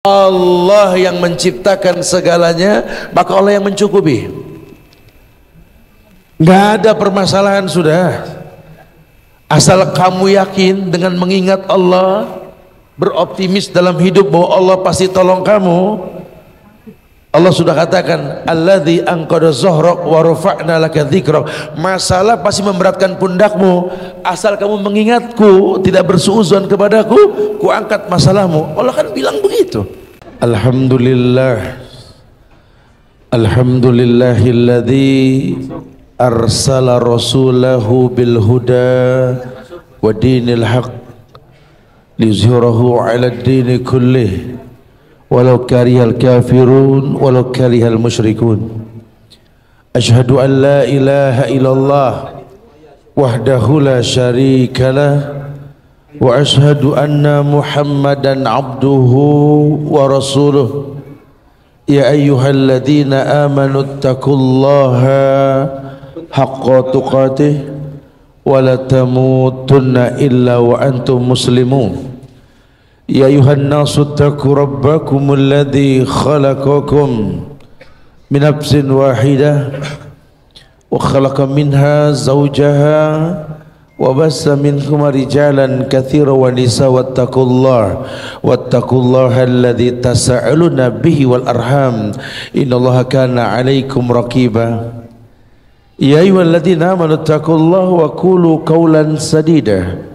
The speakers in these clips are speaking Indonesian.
Allah yang menciptakan segalanya, maka Allah yang mencukupi. Nggak ada permasalahan sudah. Asal kamu yakin dengan mengingat Allah, beroptimis dalam hidup bahwa Allah pasti tolong kamu. Allah sudah katakan, alladzi anqadha dhahrak wa rafa'na laka dzikrak. Masalah pasti memberatkan pundakmu, asal kamu mengingatku, tidak bersuudzon kepadaku, ku angkat masalahmu. Allah kan bilang begitu. Alhamdulillah, alhamdulillahilladzi arsala rasulahu bil huda wa dinil haq liyuzhirahu 'ala ad-dini kullih walau karihal kafirun walau karihal musyrikun. Asyhadu an la ilaha illallah wahdahu la syarikalah wa asyhadu anna muhammadan abduhu wa rasuluh. Ya ayyuhalladzina amanu taqullaha haqqa tuqatih wa la tamutunna illa wa antum muslimun. Ya ayuhan nasu taqu rabbakum alladhi khalaqakum min nafsin wahidah wa khalaqa minha zawjaha wa bassa minhuma rijalan katsiran wa nisaa wattaqullaha alladhi tasaaluna bihi wal arham innallaha kana 'alaikum raqiba. Ya ayyuhalladzina amanu taqullaha wa qulu qawlan sadida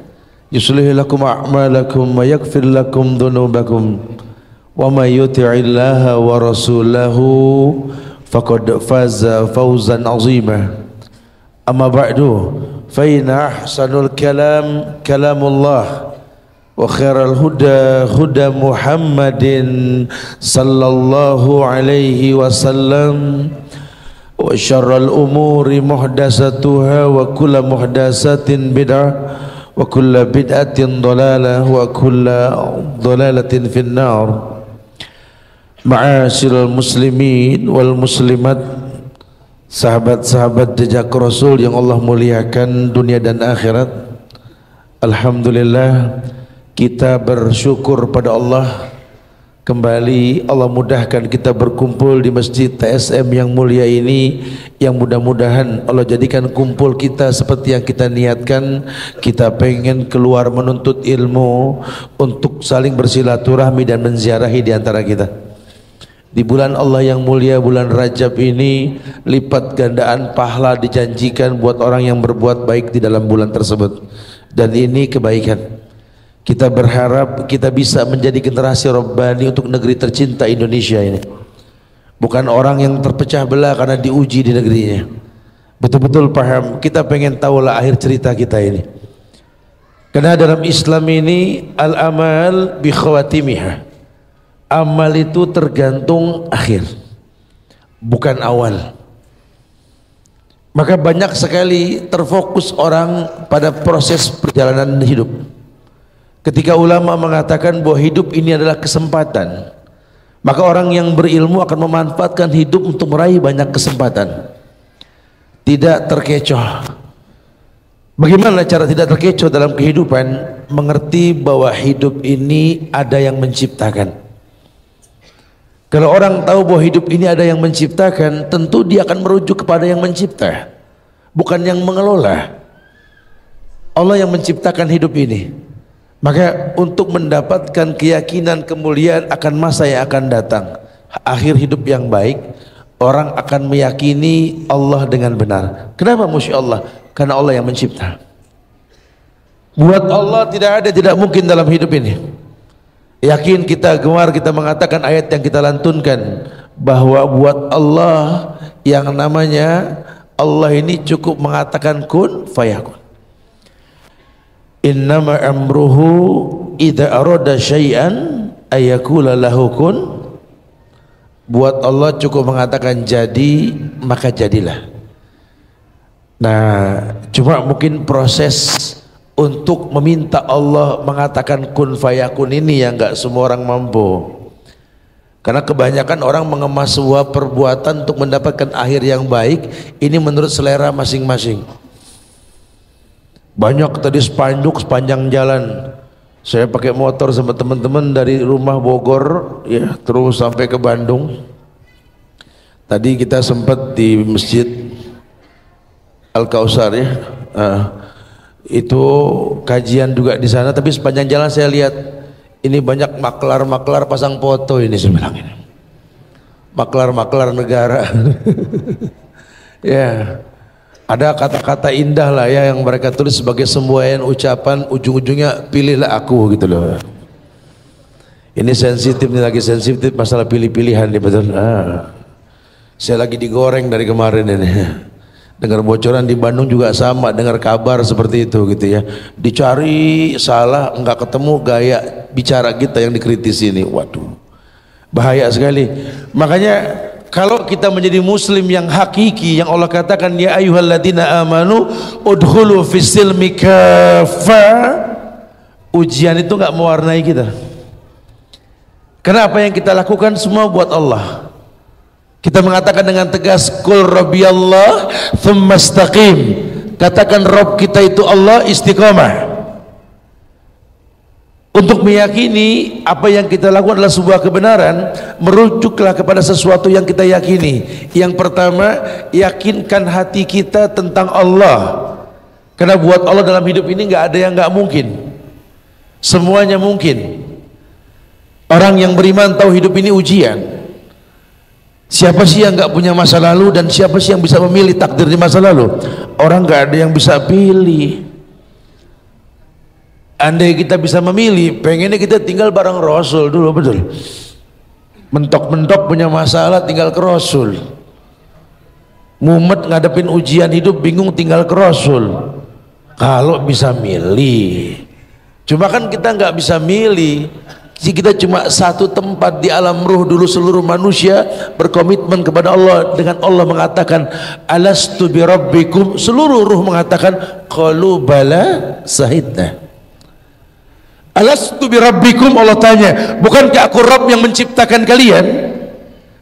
yuslih lakum a'malakum wa yaghfir lakum dhunubakum wa may yuti'illaha wa rasulahu faqad faza fawzan 'azima. Amma ba'du, fa inna ahsanul kalam kalamullah wa khairal huda huda Muhammadin sallallahu alaihi wasallam wa syarrul umuri muhdatsatuha wa kullu muhdatsatin bid'ah wa kullu bid'atin dhalalah wa kullu dhalalatin finnar. Ma'asyiral muslimin wal muslimat, sahabat-sahabat jejak Rasul yang Allah muliakan dunia dan akhirat. Alhamdulillah, kita bersyukur pada Allah. Kembali Allah mudahkan kita berkumpul di Masjid TSM yang mulia ini, yang mudah-mudahan Allah jadikan kumpul kita seperti yang kita niatkan. Kita pengen keluar menuntut ilmu untuk saling bersilaturahmi dan menziarahi di antara kita. Di bulan Allah yang mulia, bulan Rajab ini, lipat gandaan pahala dijanjikan buat orang yang berbuat baik di dalam bulan tersebut. Dan ini kebaikan. Kita berharap kita bisa menjadi generasi Rabbani untuk negeri tercinta Indonesia ini. Bukan orang yang terpecah belah karena diuji di negerinya. Betul-betul paham, kita pengen tahulah akhir cerita kita ini. Karena dalam Islam ini al-amal bi khawatimihah. Amal itu tergantung akhir, bukan awal. Maka banyak sekali terfokus orang pada proses perjalanan hidup. Ketika ulama mengatakan bahwa hidup ini adalah kesempatan, maka orang yang berilmu akan memanfaatkan hidup untuk meraih banyak kesempatan, tidak terkecoh. Bagaimana cara tidak terkecoh dalam kehidupan? Mengerti bahwa hidup ini ada yang menciptakan. Kalau orang tahu bahwa hidup ini ada yang menciptakan, tentu dia akan merujuk kepada yang mencipta, bukan yang mengelola. Allah yang menciptakan hidup ini. Maka untuk mendapatkan keyakinan kemuliaan akan masa yang akan datang, akhir hidup yang baik, orang akan meyakini Allah dengan benar. Kenapa Masya Allah? Karena Allah yang mencipta. Buat Allah tidak mungkin dalam hidup ini. Yakin kita gemar, kita mengatakan ayat yang kita lantunkan, bahwa buat Allah yang namanya Allah ini cukup mengatakan kun fayakun. Innama amruhu idza arada syai'an ayakula lahu kun. Buat Allah cukup mengatakan jadi, maka jadilah. Nah, cuma mungkin proses untuk meminta Allah mengatakan kun fayakun ini yang enggak semua orang mampu. Karena kebanyakan orang mengemas sebuah perbuatan untuk mendapatkan akhir yang baik, ini menurut selera masing-masing. Banyak tadi spanduk sepanjang jalan, Saya pakai motor sama teman-teman dari rumah Bogor ya terus sampai ke Bandung. Tadi kita sempat di Masjid Al-Kausar ya. Itu kajian juga di sana, tapi sepanjang jalan saya lihat ini banyak maklar-maklar pasang foto ini, saya bilang ini. Maklar-maklar negara. Ya. Ada kata-kata indah lah ya yang mereka tulis sebagai semboyan ucapan, ujung-ujungnya pilihlah aku gitu loh. Ini sensitif, ini lagi sensitif masalah pilih-pilihan nih betul. Saya lagi digoreng dari kemarin ini. Dengar bocoran di Bandung juga sama, dengar kabar seperti itu gitu ya. Dicari salah, enggak ketemu gaya bicara kita yang dikritisi ini. Waduh, bahaya sekali. Makanya kalau kita menjadi muslim yang hakiki, yang Allah katakan ya ayyuhalladzina amanu udkhulu fis-silmi kaffa, ujian itu enggak mewarnai kita. Karena apa yang kita lakukan semua buat Allah. Kita mengatakan dengan tegas qul rabbiyallah tsumma istaqim. Katakan Rabb kita itu Allah, istiqamah. Untuk meyakini apa yang kita lakukan adalah sebuah kebenaran, merujuklah kepada sesuatu yang kita yakini. Yang pertama, yakinkan hati kita tentang Allah. Karena buat Allah dalam hidup ini nggak ada yang nggak mungkin. Semuanya mungkin. Orang yang beriman tahu hidup ini ujian. Siapa sih yang nggak punya masa lalu, dan siapa sih yang bisa memilih takdir di masa lalu? Orang nggak ada yang bisa pilih. Andai kita bisa memilih, pengennya kita tinggal bareng Rasul dulu, betul. Mentok-mentok punya masalah tinggal ke Rasul. Mumet ngadepin ujian hidup bingung tinggal ke Rasul. Kalau bisa milih. Cuma kan kita nggak bisa milih. Kita cuma satu tempat di alam ruh dulu, seluruh manusia berkomitmen kepada Allah dengan Allah mengatakan alastu bi rabbikum, seluruh ruh mengatakan qalu bala sahidna. Alastu bi rabbikum, Allah tanya, bukankah aku Rabb yang menciptakan kalian?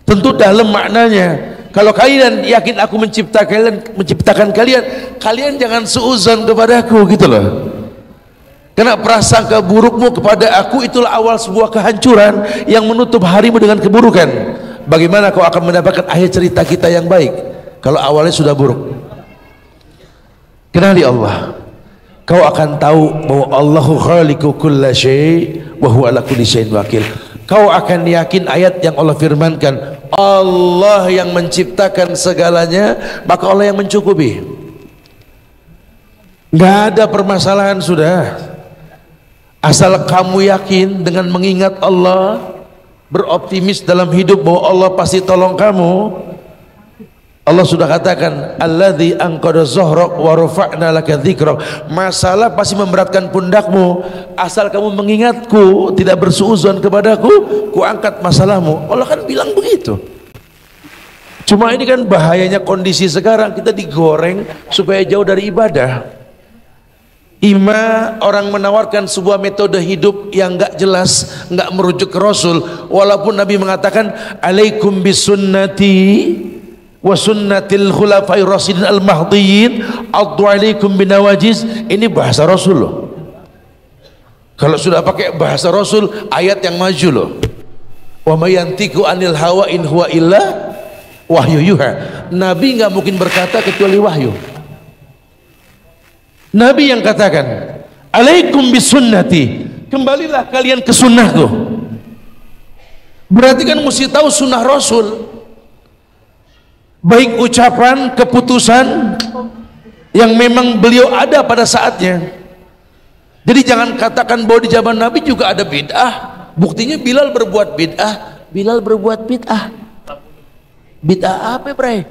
Tentu dalam maknanya, kalau kalian yakin aku menciptakan kalian, kalian jangan suuzon kepadaku gitu loh. Karena prasangka burukmu kepada aku itulah awal sebuah kehancuran yang menutup harimu dengan keburukan. Bagaimana kau akan mendapatkan akhir cerita kita yang baik kalau awalnya sudah buruk? Kenali Allah. Kau akan tahu bahwa Allahu khaliqu kulla syai' wa huwa ala kulli syai'in wakil. Kau akan yakin ayat yang Allah firmankan, Allah yang menciptakan segalanya, maka Allah yang mencukupi. Gak ada permasalahan sudah. Asal kamu yakin dengan mengingat Allah, beroptimis dalam hidup bahwa Allah pasti tolong kamu. Allah sudah katakan alladzi anqadha dhahrak wa rafa'na laka dzikrak. Masalah pasti memberatkan pundakmu, asal kamu mengingatku, tidak bersuudzon kepadaku, ku angkat masalahmu. Allah kan bilang begitu. Cuma ini kan bahayanya kondisi sekarang, kita digoreng supaya jauh dari ibadah. Orang menawarkan sebuah metode hidup yang enggak jelas, enggak merujuk ke Rasul, walaupun Nabi mengatakan alaikum bisunnati wa sunnatil khulafair rasyidin al-mahdiyyin addu alaikum binawajiz. Ini bahasa Rasul loh. Kalau sudah pakai bahasa Rasul, ayat yang maju loh. Wa may yantiqu anil hawa in huwa illa wahyu yuha. Nabi enggak mungkin berkata kecuali wahyu. Nabi yang katakan alaikum bisunnati, kembalilah kalian ke sunnahku. Berarti kan mesti tahu sunnah Rasul, baik ucapan, keputusan yang memang beliau ada pada saatnya. Jadi jangan katakan bahwa di zaman Nabi juga ada bid'ah. Buktinya Bilal berbuat bid'ah. Bilal berbuat bid'ah. Bid'ah apa, Bray?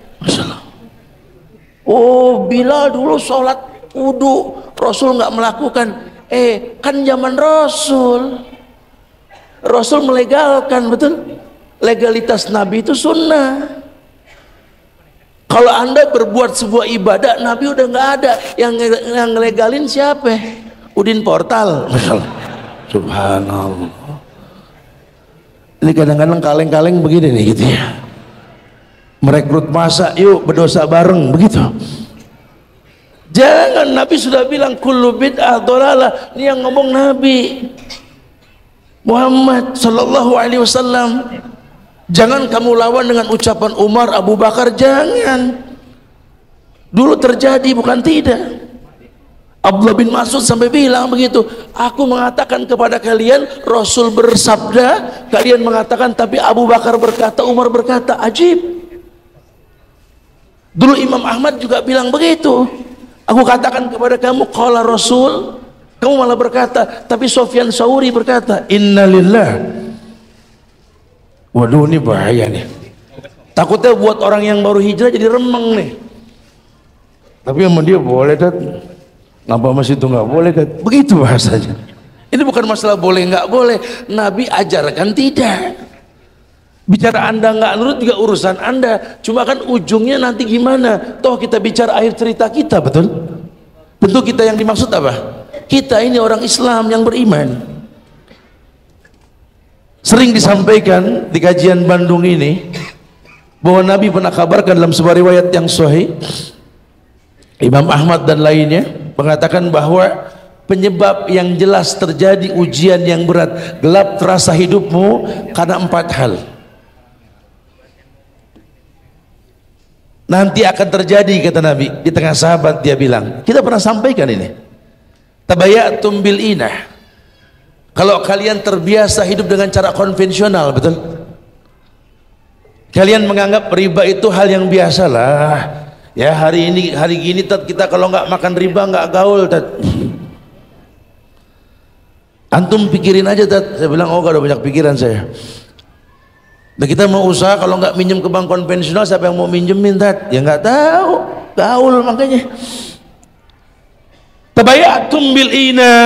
Oh, Bilal dulu sholat wudu, Rasul nggak melakukan. Kan zaman Rasul melegalkan, betul. Legalitas Nabi itu sunnah. Kalau anda berbuat sebuah ibadah, Nabi udah nggak ada. Yang ngelegalin siapa? Udin Portal. Subhanallah. Ini kadang-kadang kaleng-kaleng begini nih gitu ya. Merekrut masa, yuk berdosa bareng begitu. Jangan, Nabi sudah bilang kullu bid'ah dhalalah. Ini yang ngomong Nabi. Muhammad sallallahu alaihi wasallam. Jangan kamu lawan dengan ucapan Umar, Abu Bakar, jangan. Dulu terjadi bukan tidak. Abdullah bin Mas'ud sampai bilang begitu, aku mengatakan kepada kalian Rasul bersabda, kalian mengatakan, tapi Abu Bakar berkata, Umar berkata. Ajib. Dulu Imam Ahmad juga bilang begitu, aku katakan kepada kamu qala Rasul, kamu malah berkata. Tapi Sufyan Tsauri berkata, innalillah. Waduh, ini bahaya nih, takutnya buat orang yang baru hijrah jadi remeng nih. Tapi sama dia boleh kan, ngapa masih itu nggak boleh kan, begitu bahasanya. Ini bukan masalah boleh nggak boleh, Nabi ajarkan tidak. Bicara anda nggak nurut juga urusan anda, cuma kan ujungnya nanti gimana. Toh kita bicara akhir cerita kita, betul? Tentu kita yang dimaksud apa? Kita ini orang Islam yang beriman. Sering disampaikan di kajian Bandung ini bahwa Nabi pernah kabarkan dalam sebuah riwayat yang sahih, Imam Ahmad dan lainnya mengatakan bahwa penyebab yang jelas terjadi ujian yang berat, gelap terasa hidupmu karena 4 hal. Nanti akan terjadi, kata Nabi. Di tengah sahabat dia bilang, kita pernah sampaikan ini, tabayatum bil inah. Kalau kalian terbiasa hidup dengan cara konvensional, betul? Kalian menganggap riba itu hal yang biasa lah. Ya, hari gini tat, kita kalau nggak makan riba nggak gaul tat. Antum pikirin aja tat. Saya bilang, oh gak ada banyak pikiran saya. Nah, kita mau usaha kalau nggak minjem ke bank konvensional, siapa yang mau minjemin tat? Ya nggak tahu, gaul makanya. Tabayatum bil ina,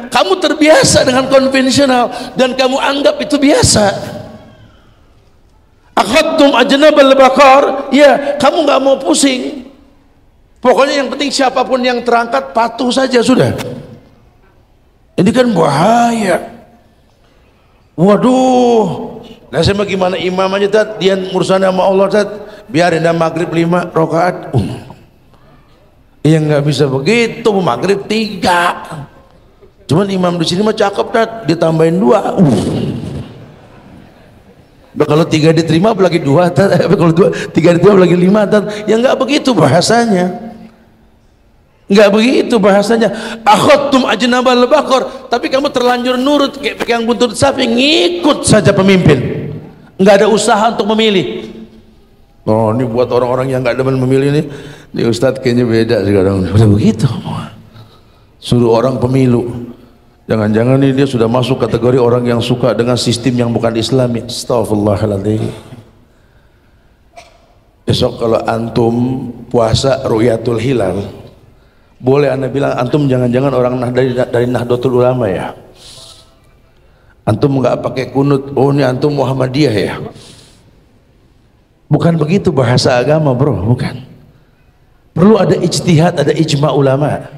kamu terbiasa dengan konvensional dan kamu anggap itu biasa. Akhadtum ajnabal bakar, ya kamu nggak mau pusing. Pokoknya yang penting siapapun yang terangkat patuh saja sudah. Ini kan bahaya. Waduh, nah saya gimana imam aja tat, dia urusan sama Allah tat, biarin dah maghrib 5 rakaat. Yang nggak bisa begitu, maghrib 3. Cuman imam di sini mah cakep tat, ditambahin 2. Kalau 3 diterima apalagi 2 tat, kalau 3 diterima apalagi 5 tat. Ya nggak begitu bahasanya, nggak begitu bahasanya. Akhadtum ajnabal bakar, tapi kamu terlanjur nurut kayak pegang buntut sapi, ngikut saja pemimpin, nggak ada usaha untuk memilih. Oh, ini buat orang-orang yang nggak demen memilih nih. Ini Ustadz kayaknya beda sekarang. Udah begitu, suruh orang pemilu. Jangan-jangan nih dia sudah masuk kategori orang yang suka dengan sistem yang bukan Islami. Astaghfirullahaladzim. Besok kalau antum puasa Ru'yatul Hilal, boleh anda bilang antum jangan-jangan orang dari Nahdlatul Ulama ya. Antum nggak pakai kunut, oh ini antum Muhammadiyah ya. Bukan begitu bahasa agama bro, bukan. Perlu ada ijtihad, ada ijma ulama.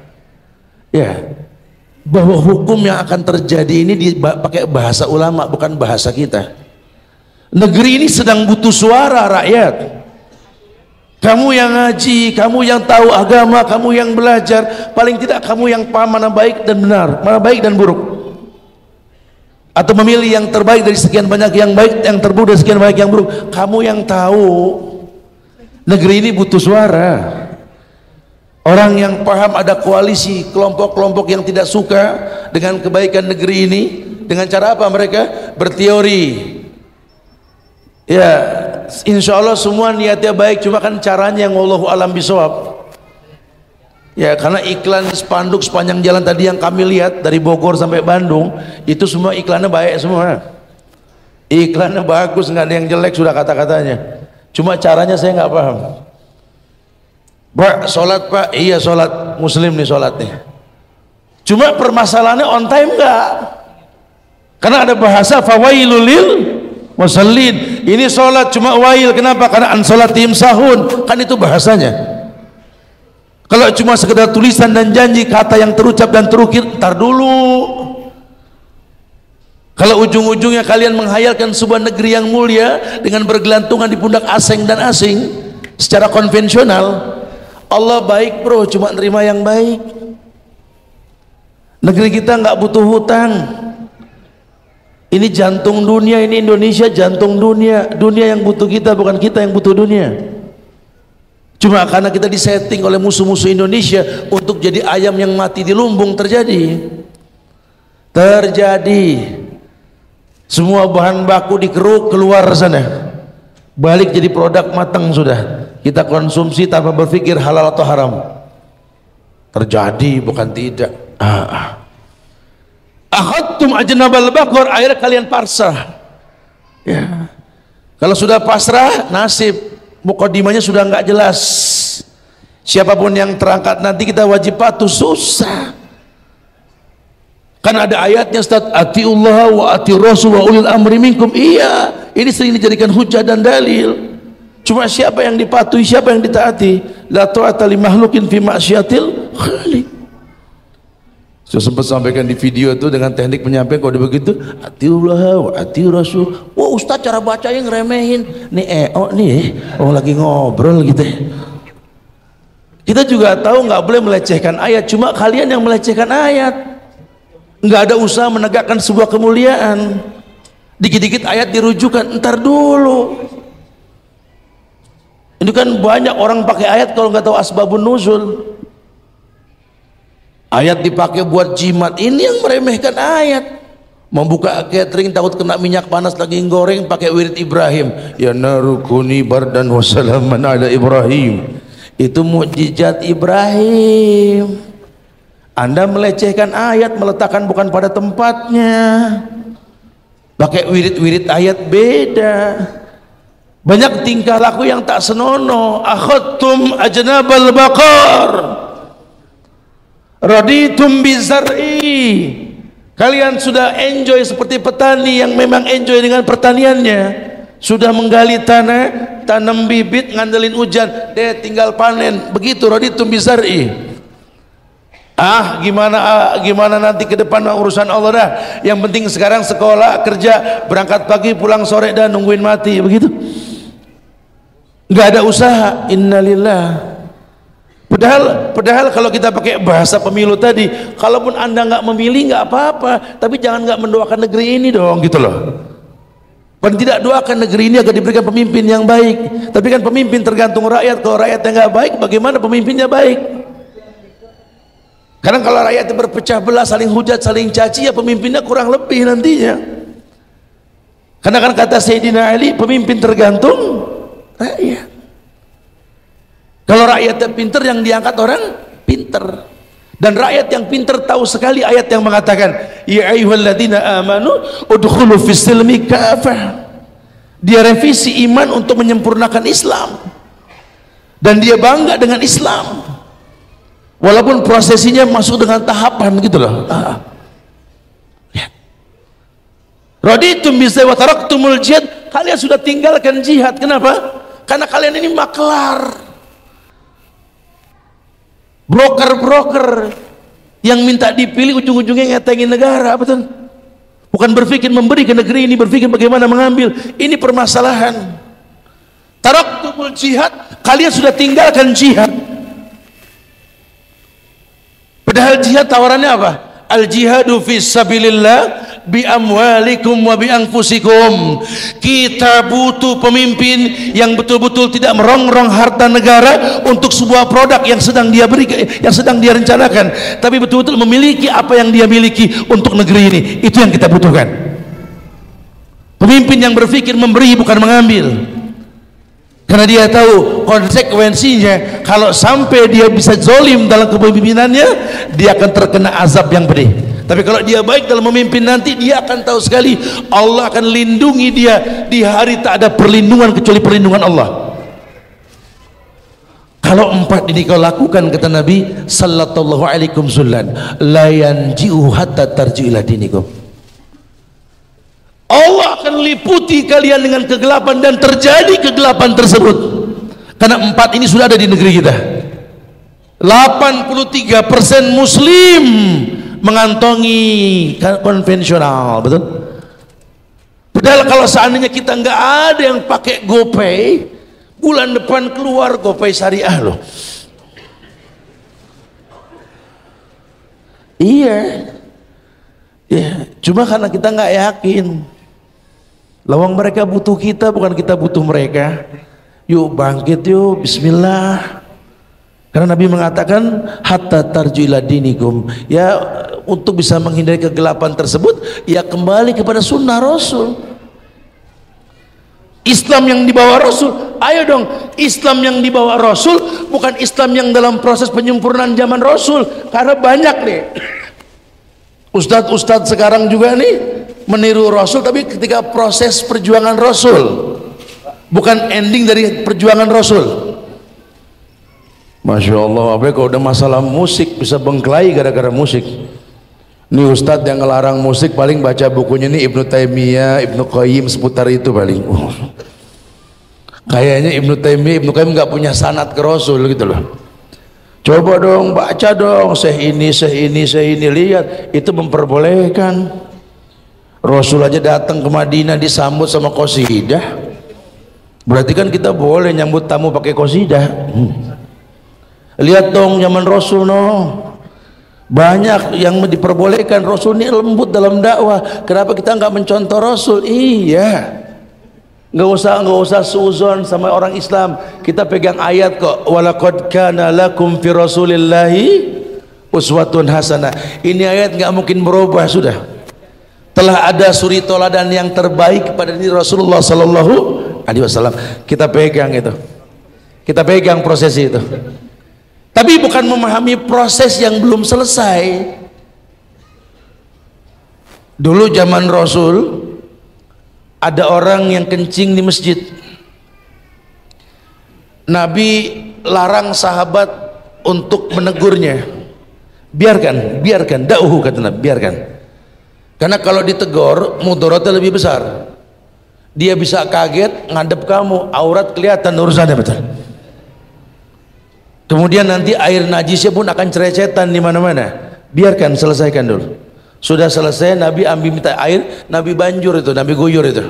Ya, bahwa hukum yang akan terjadi ini dipakai bahasa ulama, bukan bahasa kita. Negeri ini sedang butuh suara rakyat. Kamu yang ngaji, kamu yang tahu agama, kamu yang belajar, paling tidak kamu yang paham mana baik dan benar, mana baik dan buruk. Atau memilih yang terbaik dari sekian banyak yang baik, yang terburuk dari sekian banyak yang buruk. Kamu yang tahu. Negeri ini butuh suara. Orang yang paham, ada koalisi kelompok-kelompok yang tidak suka dengan kebaikan negeri ini. Dengan cara apa mereka? Berteori. Ya, insya Allah semua niatnya baik, cuma kan caranya yang wallahu alam bisawab. Ya, karena iklan spanduk sepanjang jalan tadi yang kami lihat dari Bogor sampai Bandung, itu semua iklannya baik semua. Iklannya bagus, nggak ada yang jelek sudah kata-katanya. Cuma caranya saya nggak paham. Pak, sholat pak, iya sholat, muslim nih sholatnya. Cuma permasalahannya on time nggak? Karena ada bahasa fawailul lil musallin. Ini sholat cuma wail, kenapa? Karena an sholatihim sahun, kan itu bahasanya. Kalau cuma sekedar tulisan dan janji, kata yang terucap dan terukir, ntar dulu. Kalau ujung-ujungnya kalian menghayalkan sebuah negeri yang mulia dengan bergelantungan di pundak asing dan asing secara konvensional, Allah baik bro, cuma nerima yang baik. Negeri kita nggak butuh hutang. Ini jantung dunia, ini Indonesia jantung dunia. Dunia yang butuh kita, bukan kita yang butuh dunia. Cuma karena kita disetting oleh musuh-musuh Indonesia untuk jadi ayam yang mati di lumbung. Terjadi semua bahan baku dikeruk keluar sana, balik jadi produk matang sudah, kita konsumsi tanpa berpikir halal atau haram. Terjadi, bukan tidak. Akhadtum ajnabal baqar, akhirnya kalian pasrah ya. Kalau sudah pasrah, nasib mukadimahnya sudah nggak jelas. Siapapun yang terangkat nanti kita wajib patuh, susah. Kan ada ayatnya, Ustaz, atiullah wa ati rasul wa ulil amri minkum. Iya, ini sering dijadikan hujah dan dalil. Cuma siapa yang dipatuhi, siapa yang ditaati? La ta'ata li makhluqin fi ma'syiatil khaliq. Saya sempat sampaikan di video itu dengan teknik penyampaian kode begitu, atiullah wa ati rasul. Wah, Ustaz cara baca yang ngeremehin. Nih lagi ngobrol gitu. Kita juga tahu nggak boleh melecehkan ayat, cuma kalian yang melecehkan ayat. Nggak ada usaha menegakkan sebuah kemuliaan. Dikit-dikit ayat dirujukan, entar dulu. Ini kan banyak orang pakai ayat kalau nggak tahu asbabun nuzul. Ayat dipakai buat jimat, ini yang meremehkan ayat. Membuka catering takut kena minyak panas lagi goreng pakai wirid Ibrahim. Ya narukuni bardan wassalaman ala Ibrahim. Itu mukjizat Ibrahim. Anda melecehkan ayat, meletakkan bukan pada tempatnya. Pakai wirid-wirid ayat beda. Banyak tingkah laku yang tak senonoh. Akhadtum ajnabal baqar, raditum bizar'i. Kalian sudah enjoy seperti petani yang memang enjoy dengan pertaniannya. Sudah menggali tanah, tanam bibit, ngandelin hujan, tinggal panen. Begitu raditum bizar'i. Gimana nanti ke depan urusan Allah dah. Yang penting sekarang sekolah, kerja, berangkat pagi, pulang sore dan nungguin mati. Begitu. Nggak ada usaha. Innalillah. Padahal kalau kita pakai bahasa pemilu tadi, kalaupun Anda nggak memilih nggak apa-apa, tapi jangan nggak mendoakan negeri ini dong, gitu loh. Dan tidak doakan negeri ini agar diberikan pemimpin yang baik. Tapi kan pemimpin tergantung rakyat. Kalau rakyatnya nggak baik, bagaimana pemimpinnya baik? Karena kalau rakyatnya berpecah belah, saling hujat, saling caci, ya pemimpinnya kurang lebih nantinya. Karena kan kata Sayyidina Ali, pemimpin tergantung rakyat. Kalau rakyatnya pinter, yang diangkat orang pinter. Dan rakyat yang pinter tahu sekali ayat yang mengatakan, ya ayyuhalladzina amanu udkhulu fis-silmi kafah. Dia revisi iman untuk menyempurnakan Islam. Dan dia bangga dengan Islam. Walaupun prosesinya masuk dengan tahapan gitu loh. Raditum bizar'i wa taraktumul jihad. Kalian sudah tinggalkan jihad. Kenapa? Karena kalian ini maklar, broker-broker yang minta dipilih, ujung-ujungnya ngetengin negara. Betul? Bukan berpikir memberi ke negeri ini, berpikir bagaimana mengambil. Ini permasalahan. Taraktumul jihad, kalian sudah tinggalkan jihad. Padahal jihad tawarannya apa? Al jihadu fi sabilillah bi amwalikum wa bi anfusikum. Kita butuh pemimpin yang betul-betul tidak merongrong harta negara untuk sebuah produk yang sedang dia beri, yang sedang dia rencanakan, tapi betul-betul memiliki apa yang dia miliki untuk negeri ini. Itu yang kita butuhkan. Pemimpin yang berpikir memberi bukan mengambil. Karena dia tahu konsekuensinya, kalau sampai dia bisa zolim dalam kepemimpinannya, dia akan terkena azab yang pedih. Tapi kalau dia baik dalam memimpin nanti, dia akan tahu sekali Allah akan lindungi dia di hari tak ada perlindungan kecuali perlindungan Allah. Kalau empat ini kau lakukan, kata Nabi sallallahu alaihi wasallam, la yanji'u hatta tarji'u ila dinikum. Allah akan liputi kalian dengan kegelapan, dan terjadi kegelapan tersebut karena empat ini sudah ada di negeri kita. 83% muslim mengantongi konvensional, betul? Padahal kalau seandainya kita nggak ada yang pakai GoPay, bulan depan keluar GoPay syariah loh. Iya. Ya, cuma karena kita nggak yakin. Lawang mereka butuh kita, bukan kita butuh mereka. Yuk bangkit yuk, bismillah. Karena Nabi mengatakan hatta tarju ila dinikum. Ya, untuk bisa menghindari kegelapan tersebut, ya kembali kepada sunnah Rasul. Islam yang dibawa Rasul, ayo dong, Islam yang dibawa Rasul bukan Islam yang dalam proses penyempurnaan zaman Rasul. Karena banyak nih ustadz sekarang juga nih meniru Rasul, tapi ketika proses perjuangan Rasul, bukan ending dari perjuangan Rasul. Masya Allah, apa kalau udah masalah musik bisa bengkelai gara-gara musik. Ini ustadz yang ngelarang musik paling baca bukunya nih Ibnu Taimiyah, Ibnu Qayyim, seputar itu paling. Kayaknya Ibnu Qayyim nggak punya sanad ke Rasul gitu loh. Coba dong baca dong, Syekh ini, lihat itu memperbolehkan. Rasul aja datang ke Madinah disambut sama qasidah. Berarti kan kita boleh nyambut tamu pakai qasidah. Lihat dong zaman Rasul banyak yang diperbolehkan. Rasul ini lembut dalam dakwah. Kenapa kita nggak mencontoh Rasul? Iya, nggak usah suzon sama orang Islam. Kita pegang ayat kok. Walaqad kana lakum fi Rasulillahi uswatun hasanah. Ini ayat nggak mungkin berubah, sudah. Telah ada suri toladan yang terbaik pada diri Rasulullah Sallallahu Alaihi Wasallam. Kita pegang itu. Kita pegang prosesi itu. Tapi bukan memahami proses yang belum selesai. Dulu zaman Rasul ada orang yang kencing di masjid. Nabi larang sahabat untuk menegurnya. Biarkan, da'uhu kata Nabi, biarkan. Karena kalau ditegur mudaratnya lebih besar. Dia bisa kaget ngadep kamu, aurat kelihatan, urusannya betul. Kemudian nanti air najisnya pun akan cerecetan di mana-mana. Biarkan, selesaikan dulu. Sudah selesai, Nabi ambil minta air, Nabi banjur itu, Nabi guyur itu.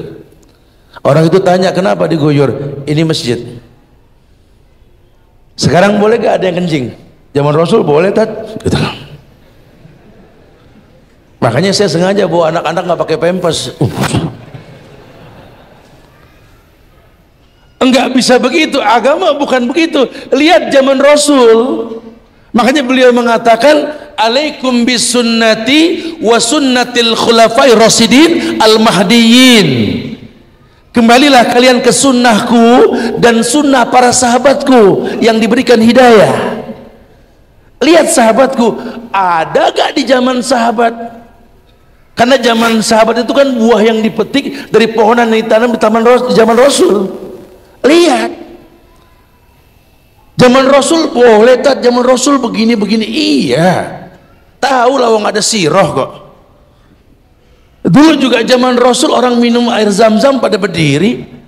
Orang itu tanya, kenapa diguyur? Ini masjid. Sekarang boleh gak ada yang kencing? Zaman Rasul boleh, Tat? Gitu. Makanya saya sengaja bawa anak-anak nggak pakai pampers. Enggak bisa begitu, agama bukan begitu. Lihat zaman Rasul. Makanya beliau mengatakan, alaikum bisunnati wa sunnatil khulafai rasidin al-mahdiyyin. Kembalilah kalian ke sunnahku dan sunnah para sahabatku yang diberikan hidayah. Lihat sahabatku, ada gak di zaman sahabat? Karena zaman sahabat itu kan buah yang dipetik dari pohonan yang ditanam di zaman Rasul. Lihat, zaman Rasul boleh, Tat, zaman Rasul begini. Iya, tahu lawang ada sirah kok. Dulu juga zaman Rasul orang minum air zam-zam pada berdiri.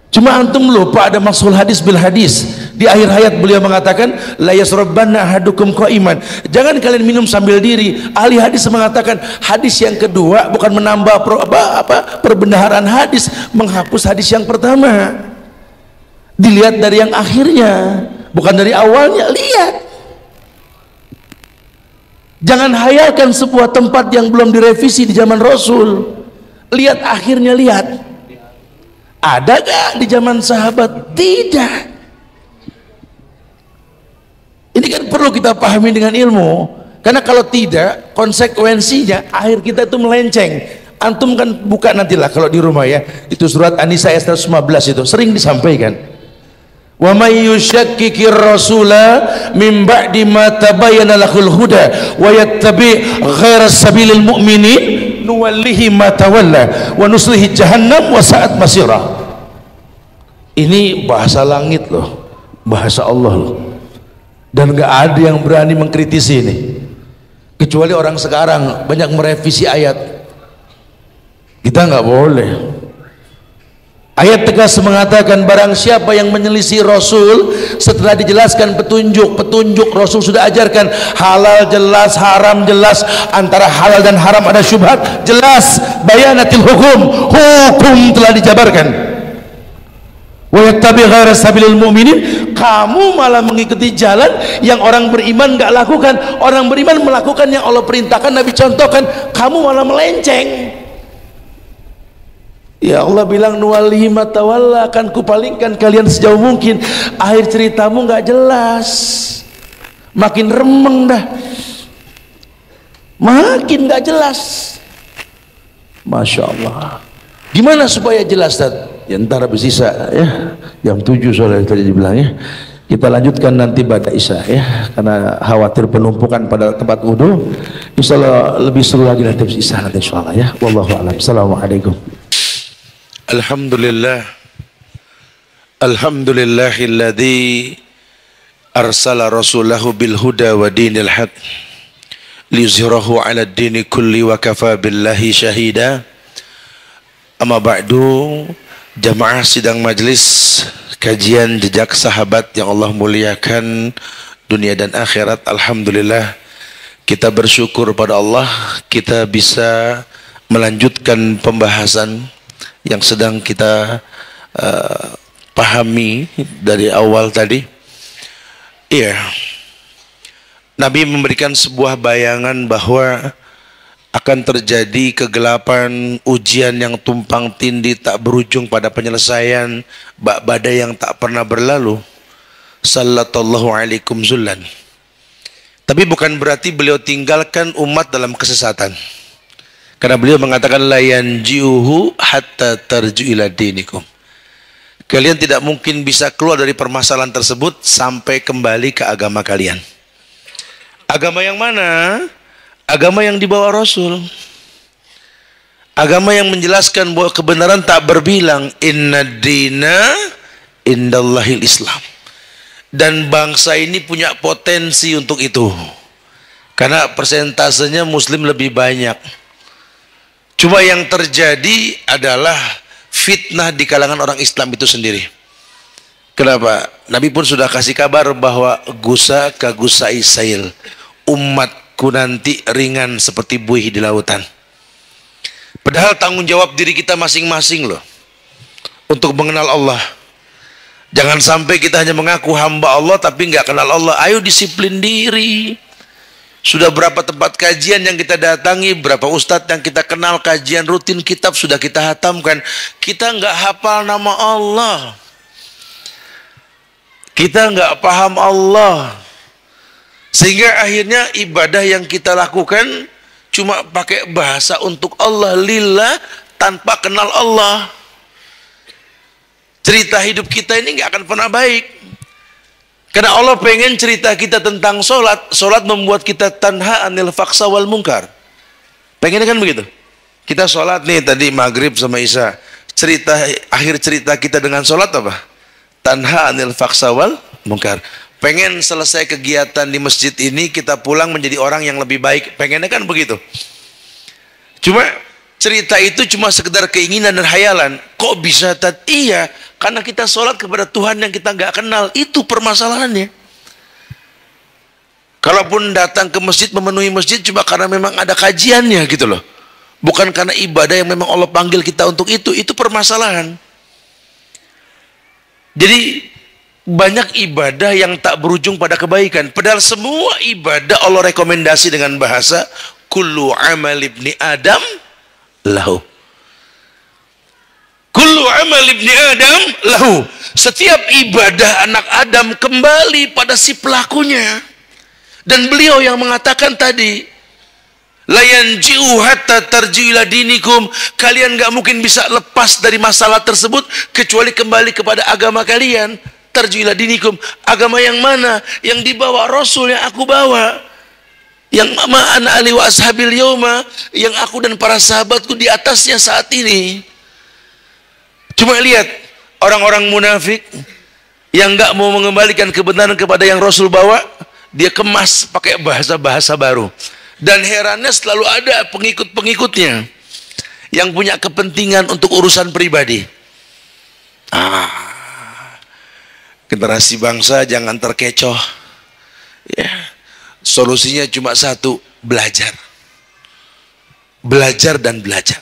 Cuma antum lupa ada masul hadis bil hadis. Di akhir hayat beliau mengatakan, la yasrabbanna ahadukum qa'iman. Jangan kalian minum sambil diri. Ahli hadis mengatakan hadis yang kedua bukan menambah perbendaharaan hadis, menghapus hadis yang pertama. Dilihat dari yang akhirnya, bukan dari awalnya. Lihat, jangan hayalkan sebuah tempat yang belum direvisi di zaman Rasul. Lihat akhirnya, lihat. Ada gak di zaman sahabat? Tidak. Ini kan perlu kita pahami dengan ilmu. Karena kalau tidak, konsekuensinya akhir kita itu melenceng. Antum kan buka nantilah kalau di rumah ya. Itu surat An-Nisa ayat 115 itu sering disampaikan. Wa may yushakkikir rasula min ba'di ma tabayyana lahul huda wa yattabi' ghaira sabilil mu'minin nuwallihi ma tawalla wa nuslihi jahannam wa sa'at masira. Ini bahasa langit loh, bahasa Allah loh. Dan gak ada yang berani mengkritisi ini, kecuali orang sekarang banyak merevisi ayat. Kita nggak boleh. Ayat tegas mengatakan, barang siapa yang menyelisih Rasul setelah dijelaskan petunjuk Rasul sudah ajarkan, halal jelas, haram jelas, antara halal dan haram ada syubhat jelas, bayanatil hukum telah dijabarkan. wa yattabi ghaira sabilil mu'minin, kamu malah mengikuti jalan yang orang beriman nggak lakukan. Orang beriman melakukan yang Allah perintahkan, Nabi contohkan, kamu malah melenceng. Ya Allah bilang nuwallihi ma tawalla, akan kupalingkan kalian sejauh mungkin. Akhir ceritamu nggak jelas, makin remeng dah, makin nggak jelas. Masya Allah. Gimana supaya jelas, Tad? Ya ntar habis Isya ya, jam 7 soalnya tadi dibilang ya. Kita lanjutkan nanti pada Isya ya, karena khawatir penumpukan pada tempat wudhu. Insya Allah lebih seru lagi nanti habis Isya nanti insya Allah ya. Wallahu a'lam. Assalamualaikum. Alhamdulillah. Alhamdulillahilladzi arsala rasulahu bil huda wa dinil haq liyuzhirahu 'ala ad-dini kulli wa kafa billahi syahida. Amma ba'du, jamaah sidang majlis kajian jejak sahabat yang Allah muliakan dunia dan akhirat. Alhamdulillah, kita bersyukur pada Allah kita bisa melanjutkan pembahasan yang sedang kita pahami dari awal tadi. Iya, Nabi memberikan sebuah bayangan bahwa akan terjadi kegelapan, ujian yang tumpang tindih tak berujung pada penyelesaian, bak badai yang tak pernah berlalu. Sallallahu alaikum zullan. Tapi bukan berarti beliau tinggalkan umat dalam kesesatan. Karena beliau mengatakan la yanjiuhu hatta tarju ila dinikum. Kalian tidak mungkin bisa keluar dari permasalahan tersebut sampai kembali ke agama kalian. Agama yang mana? Agama yang dibawa Rasul, agama yang menjelaskan bahwa kebenaran tak berbilang, inna dina indallahil Islam, dan bangsa ini punya potensi untuk itu karena persentasenya muslim lebih banyak. Cuma yang terjadi adalah fitnah di kalangan orang Islam itu sendiri. Kenapa? Nabi pun sudah kasih kabar bahwa gusa ka gusai sail, umatku nanti ringan seperti buih di lautan. Padahal tanggung jawab diri kita masing-masing loh untuk mengenal Allah. Jangan sampai kita hanya mengaku hamba Allah tapi nggak kenal Allah. Ayo disiplin diri. Sudah berapa tempat kajian yang kita datangi, berapa ustadz yang kita kenal, kajian rutin, kitab sudah kita hatamkan, kita nggak hafal nama Allah, kita nggak paham Allah. Sehingga akhirnya ibadah yang kita lakukan cuma pakai bahasa untuk Allah, lillah, tanpa kenal Allah. Cerita hidup kita ini nggak akan pernah baik. Karena Allah pengen cerita kita tentang sholat. Sholat membuat kita tanha anil faksa wal mungkar. Pengennya kan begitu. Kita sholat nih tadi maghrib sama isya. Akhir cerita kita dengan sholat apa? Tanha anil faksa wal mungkar. Pengen selesai kegiatan di masjid ini kita pulang menjadi orang yang lebih baik. Pengennya kan begitu. Cuma cerita itu cuma sekedar keinginan dan hayalan. Kok bisa iya? Karena kita sholat kepada Tuhan yang kita nggak kenal. Itu permasalahannya. Kalaupun datang ke masjid, memenuhi masjid cuma karena memang ada kajiannya gitu loh. Bukan karena ibadah yang memang Allah panggil kita untuk itu. Itu permasalahan. Jadi banyak ibadah yang tak berujung pada kebaikan. Padahal semua ibadah Allah rekomendasi dengan bahasa kullu amal ibni Adam lahu. Kullu amal ibni Adam lahu. Setiap ibadah anak Adam kembali pada si pelakunya. Dan beliau yang mengatakan tadi, la yanji'u hatta tarji'u ila dinikum. Kalian gak mungkin bisa lepas dari masalah tersebut kecuali kembali kepada agama kalian. Tarji'u ila dinikum. Agama yang mana? Yang dibawa Rasul, yang aku bawa. Yang ma'ana ali wa ashabil yawma, yang aku dan para sahabatku di atasnya saat ini. Cuma lihat orang-orang munafik yang nggak mau mengembalikan kebenaran kepada yang Rasul bawa, dia kemas pakai bahasa-bahasa baru. Dan herannya selalu ada pengikut-pengikutnya yang punya kepentingan untuk urusan pribadi. Generasi bangsa jangan terkecoh. Ya. Solusinya cuma satu, belajar. Belajar dan belajar.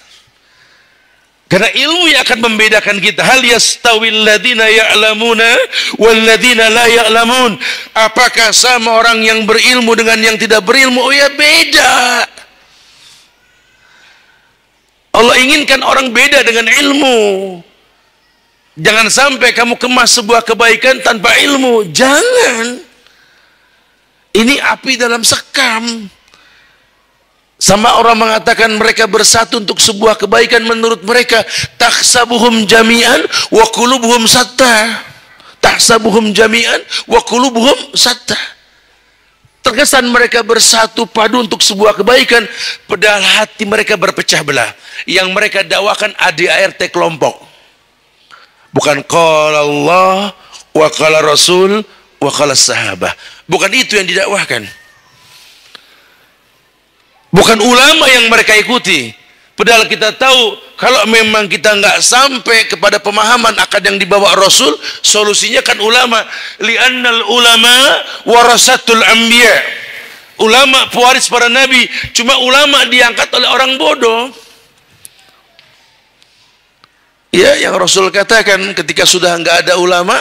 Karena ilmu yang akan membedakan kita. Hal yastawil ladzina ya'lamuna wal ladzina la ya'lamun. Apakah sama orang yang berilmu dengan yang tidak berilmu? Oh ya, beda. Allah inginkan orang beda dengan ilmu. Jangan sampai kamu kemas sebuah kebaikan tanpa ilmu. Jangan. Ini api dalam sekam. Sama orang mengatakan mereka bersatu untuk sebuah kebaikan, menurut mereka tahsabuhum jami'an wa qulubuhum satta. Tahsabuhum jami'an wa qulubuhum satta. Terkesan mereka bersatu padu untuk sebuah kebaikan, padahal hati mereka berpecah belah. Yang mereka dakwakan ADART kelompok. Bukan qala Allah wa qala Rasul wa qala sahabah. Bukan itu yang didakwahkan. Bukan ulama yang mereka ikuti. Padahal kita tahu kalau memang kita nggak sampai kepada pemahaman akad yang dibawa Rasul, solusinya kan ulama. Li'annal ulama warasatul anbiya. Ulama pewaris para nabi. Cuma ulama diangkat oleh orang bodoh. Ya, yang Rasul katakan ketika sudah nggak ada ulama,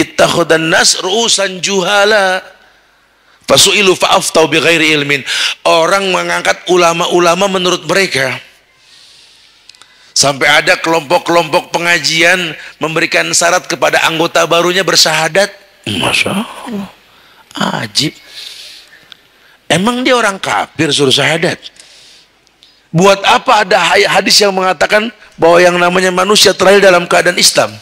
ittakhadhan nas ru'usan juhala. Fasu'ilu fa'aftau bighairi ilmin. Orang mengangkat ulama-ulama menurut mereka. Sampai ada kelompok-kelompok pengajian memberikan syarat kepada anggota barunya bersyahadat. Masya Allah, ajib. Emang dia orang kafir suruh syahadat? Buat apa ada hadis yang mengatakan bahwa yang namanya manusia terlahir dalam keadaan Islam?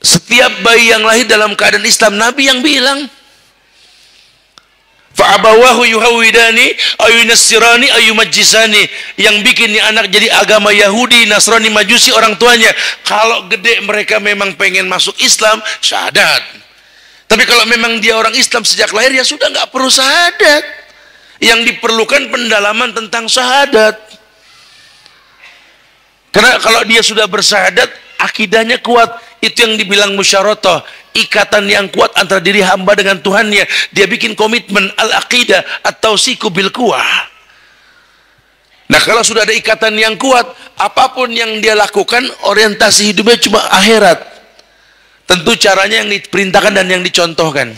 Setiap bayi yang lahir dalam keadaan Islam, Nabi yang bilang, fa'abawahu yuhawidani ayunassirani ayumajjisani. Yang bikin anak jadi agama Yahudi, Nasrani, Majusi orang tuanya. Kalau gede mereka memang pengen masuk Islam, syahadat. Tapi kalau memang dia orang Islam sejak lahir, ya sudah nggak perlu syahadat. Yang diperlukan pendalaman tentang syahadat. Karena kalau dia sudah bersyahadat, akidahnya kuat. Itu yang dibilang musyaratah, ikatan yang kuat antara diri hamba dengan Tuhannya. Dia bikin komitmen al-aqidah atau siku bil kuah. Nah, kalau sudah ada ikatan yang kuat, apapun yang dia lakukan, orientasi hidupnya cuma akhirat. Tentu caranya yang diperintahkan dan yang dicontohkan.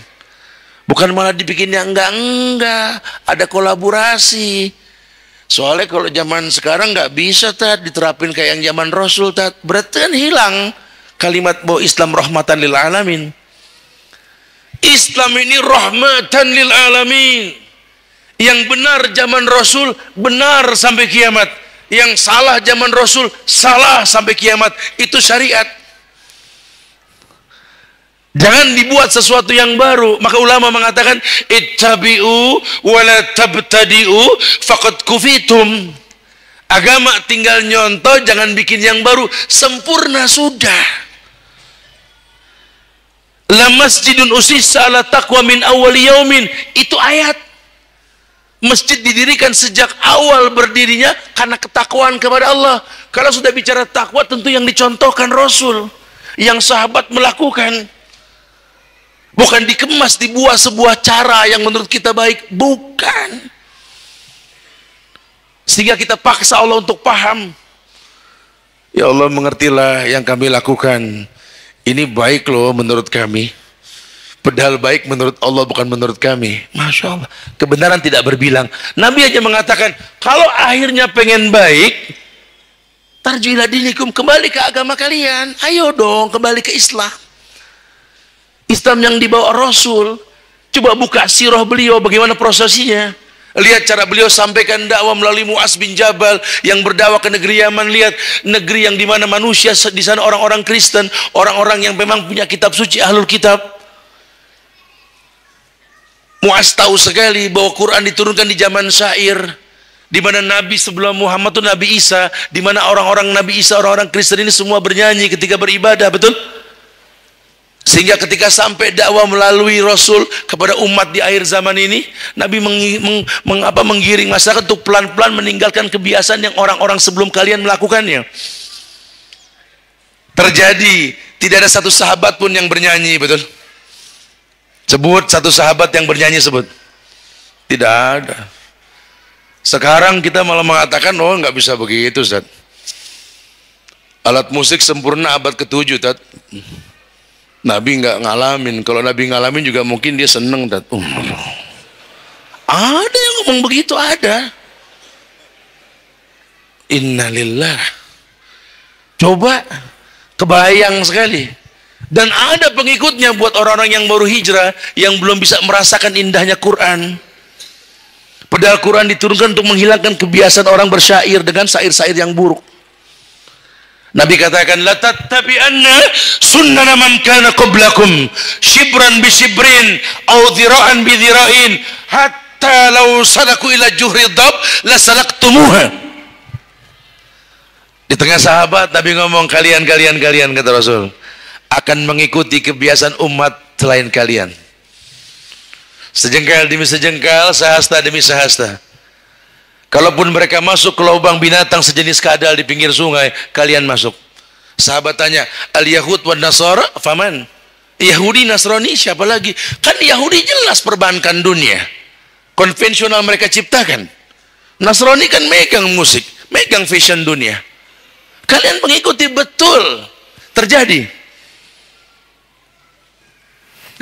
Bukan malah dibikinnya enggak, ada kolaborasi. Soalnya kalau zaman sekarang nggak bisa diterapin kayak yang zaman Rasul, berarti kan hilang kalimat bahwa Islam rahmatan lil alamin. Islam ini rahmatan lil alamin. Yang benar zaman Rasul benar sampai kiamat. Yang salah zaman Rasul salah sampai kiamat. Itu syariat. Jangan dibuat sesuatu yang baru. Maka ulama mengatakan ittabi'u wa la tabtadi'u faqad kufitum. Agama tinggal nyontoh, jangan bikin yang baru. Sempurna sudah. La masjidun usissa ala taqwa min awwali yaumin. Itu ayat. Masjid didirikan sejak awal berdirinya karena ketakwaan kepada Allah. Kalau sudah bicara takwa, tentu yang dicontohkan Rasul, yang sahabat melakukan. Bukan dikemas, dibuat sebuah cara yang menurut kita baik. Bukan. Sehingga kita paksa Allah untuk paham. Ya Allah, mengertilah yang kami lakukan. Ini baik loh menurut kami. Padahal baik menurut Allah, bukan menurut kami. Masya Allah. Kebenaran tidak berbilang. Nabi aja mengatakan, kalau akhirnya pengen baik, tarjilah dinikum, kembali ke agama kalian. Ayo dong, kembali ke Islam. Islam yang dibawa Rasul. Coba buka sirah beliau, bagaimana prosesnya. Lihat cara beliau sampaikan dakwah melalui Mu'az bin Jabal yang berdakwah ke negeri Yaman. Lihat negeri yang dimana manusia di sana orang-orang Kristen, orang-orang yang memang punya kitab suci, ahlul kitab. Mu'az tahu sekali bahwa Quran diturunkan di zaman syair, di mana Nabi sebelum Muhammad itu Nabi Isa, di mana orang-orang Nabi Isa, orang-orang Kristen ini semua bernyanyi ketika beribadah, betul? Sehingga ketika sampai dakwah melalui Rasul kepada umat di akhir zaman ini, Nabi menggiring masyarakat untuk pelan-pelan meninggalkan kebiasaan yang orang-orang sebelum kalian melakukannya. Terjadi, tidak ada satu sahabat pun yang bernyanyi, betul? Sebut satu sahabat yang bernyanyi, sebut. Tidak ada. Sekarang kita malah mengatakan, oh nggak bisa begitu, Ustaz. Alat musik sempurna abad ke-7, Tat. Nabi nggak ngalamin. Kalau Nabi ngalamin juga mungkin dia seneng, Tat. Ada yang ngomong begitu, ada. Innalillah. Coba, kebayang sekali. Dan ada pengikutnya buat orang-orang yang baru hijrah, yang belum bisa merasakan indahnya Quran. Padahal Quran diturunkan untuk menghilangkan kebiasaan orang bersyair dengan syair-syair yang buruk. Nabi katakan, la tattabi'anna sunnana man kana qablakum shibran bi shibrin aw dhira'an bi dhira'in hatta law salaku ila juhri dhab la salaktumuha. Di tengah sahabat Nabi ngomong, kalian kata Rasul akan mengikuti kebiasaan umat selain kalian. Sejengkal demi sejengkal, sehasta demi sehasta. Kalaupun mereka masuk ke lubang binatang sejenis kadal di pinggir sungai, kalian masuk. Sahabat tanya, al-Yahud wa Nasara faman? Yahudi, Nasrani, siapa lagi? Kan Yahudi jelas perbankan dunia. Konvensional mereka ciptakan. Nasrani kan megang musik, megang fashion dunia. Kalian mengikuti, betul. Terjadi.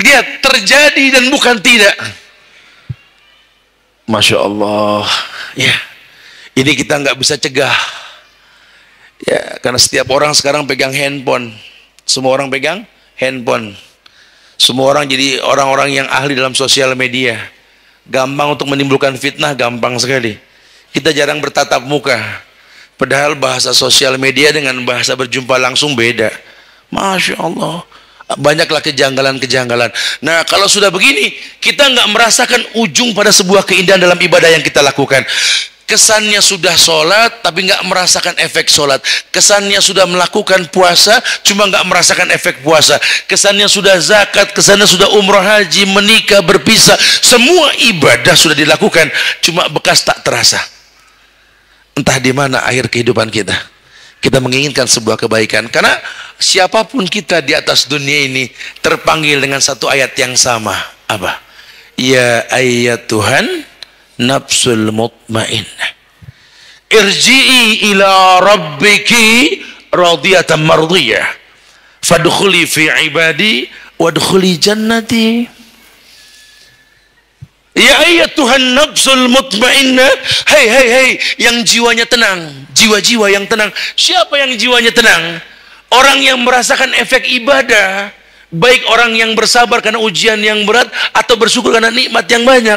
Lihat, terjadi dan bukan tidak. Masya Allah. Ya, ini kita nggak bisa cegah. Ya, karena setiap orang sekarang pegang handphone. Semua orang pegang handphone. Semua orang jadi orang-orang yang ahli dalam sosial media. Gampang untuk menimbulkan fitnah, gampang sekali. Kita jarang bertatap muka. Padahal bahasa sosial media dengan bahasa berjumpa langsung beda. Masya Allah. Banyaklah kejanggalan-kejanggalan. Nah, kalau sudah begini, kita nggak merasakan ujung pada sebuah keindahan dalam ibadah yang kita lakukan. Kesannya sudah sholat, tapi nggak merasakan efek sholat. Kesannya sudah melakukan puasa, cuma nggak merasakan efek puasa. Kesannya sudah zakat, kesannya sudah umroh, haji, menikah, berpisah. Semua ibadah sudah dilakukan, cuma bekas tak terasa. Entah di mana akhir kehidupan kita. Kita menginginkan sebuah kebaikan. Karena siapapun kita di atas dunia ini terpanggil dengan satu ayat yang sama. Apa? Ya ayat Tuhan nafsul mutmainnah, irji'i ila rabbiki radiyatan mardiyah fadkhuli fi ibadi wadkhuli jannati. Ya ayat Tuhan nafsul mutmainnah, hei yang jiwanya tenang, jiwa-jiwa yang tenang. Siapa yang jiwanya tenang? Orang yang merasakan efek ibadah, baik orang yang bersabar karena ujian yang berat atau bersyukur karena nikmat yang banyak.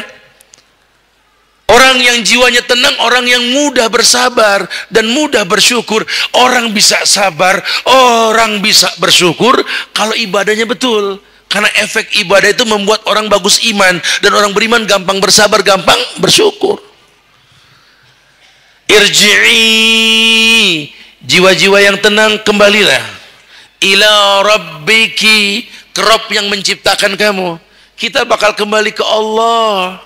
Orang yang jiwanya tenang, orang yang mudah bersabar dan mudah bersyukur. Orang bisa sabar, orang bisa bersyukur kalau ibadahnya betul. Karena efek ibadah itu membuat orang bagus iman, dan orang beriman gampang bersabar, gampang bersyukur. Irji'i, jiwa-jiwa yang tenang, kembalilah ila rabbiki, ke Rabb yang menciptakan kamu. Kita bakal kembali ke Allah.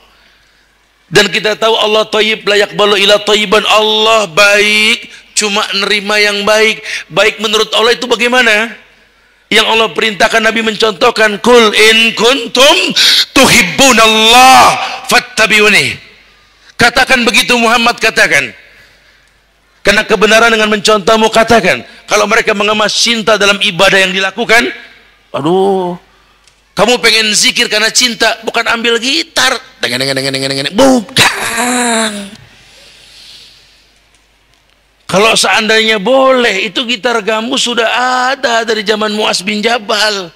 Dan kita tahu Allah thayyib, la yaqbalu illa thayyiban. Allah baik, cuma nerima yang baik. Baik menurut Allah itu bagaimana? Yang Allah perintahkan Nabi mencontohkan, kul in kuntum tuhibbunallah fattabi'uni. Katakan begitu Muhammad, katakan. Karena kebenaran dengan mencontohmu, katakan. Kalau mereka mengemas cinta dalam ibadah yang dilakukan, aduh, kamu pengen zikir karena cinta, bukan ambil gitar, bukan. Kalau seandainya boleh, itu gitar gambus sudah ada dari zaman Mu'az bin Jabal.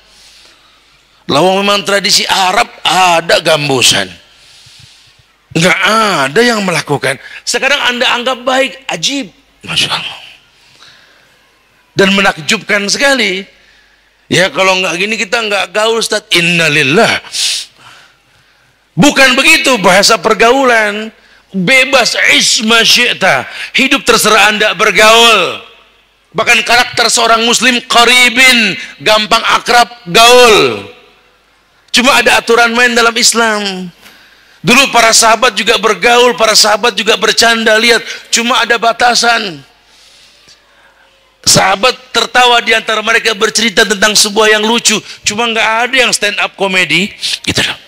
Lalu memang tradisi Arab ada gambusan. Enggak ada yang melakukan. Sekarang Anda anggap baik, ajib. Masya Allah. Dan menakjubkan sekali. Ya kalau enggak gini kita enggak gaul, Ustaz. Innalillah. Bukan begitu bahasa pergaulan. Bebas, isma syi'ta, hidup terserah Anda bergaul. Bahkan karakter seorang muslim qaribin, gampang akrab, gaul. Cuma ada aturan main dalam Islam. Dulu para sahabat juga bergaul, para sahabat juga bercanda, lihat, cuma ada batasan. Sahabat tertawa di antara mereka bercerita tentang sebuah yang lucu, cuma nggak ada yang stand up komedi, gitu loh.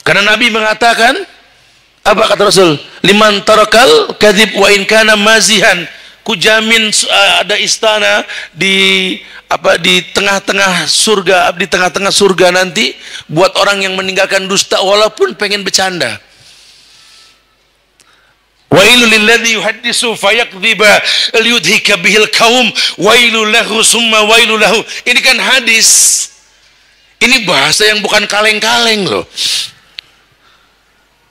Karena Nabi mengatakan, Apa kata Rasul? Liman tarakal kadzib wa in kana mazihan. Kujamin ada istana di tengah-tengah surga, di tengah-tengah surga nanti buat orang yang meninggalkan dusta walaupun pengen bercanda. Wailul lilladzi yuhaddisu fayakdziba liyudhika bihil qaum wailul lahu summa wailul lahu. Ini kan hadis. Ini bahasa yang bukan kaleng-kaleng loh.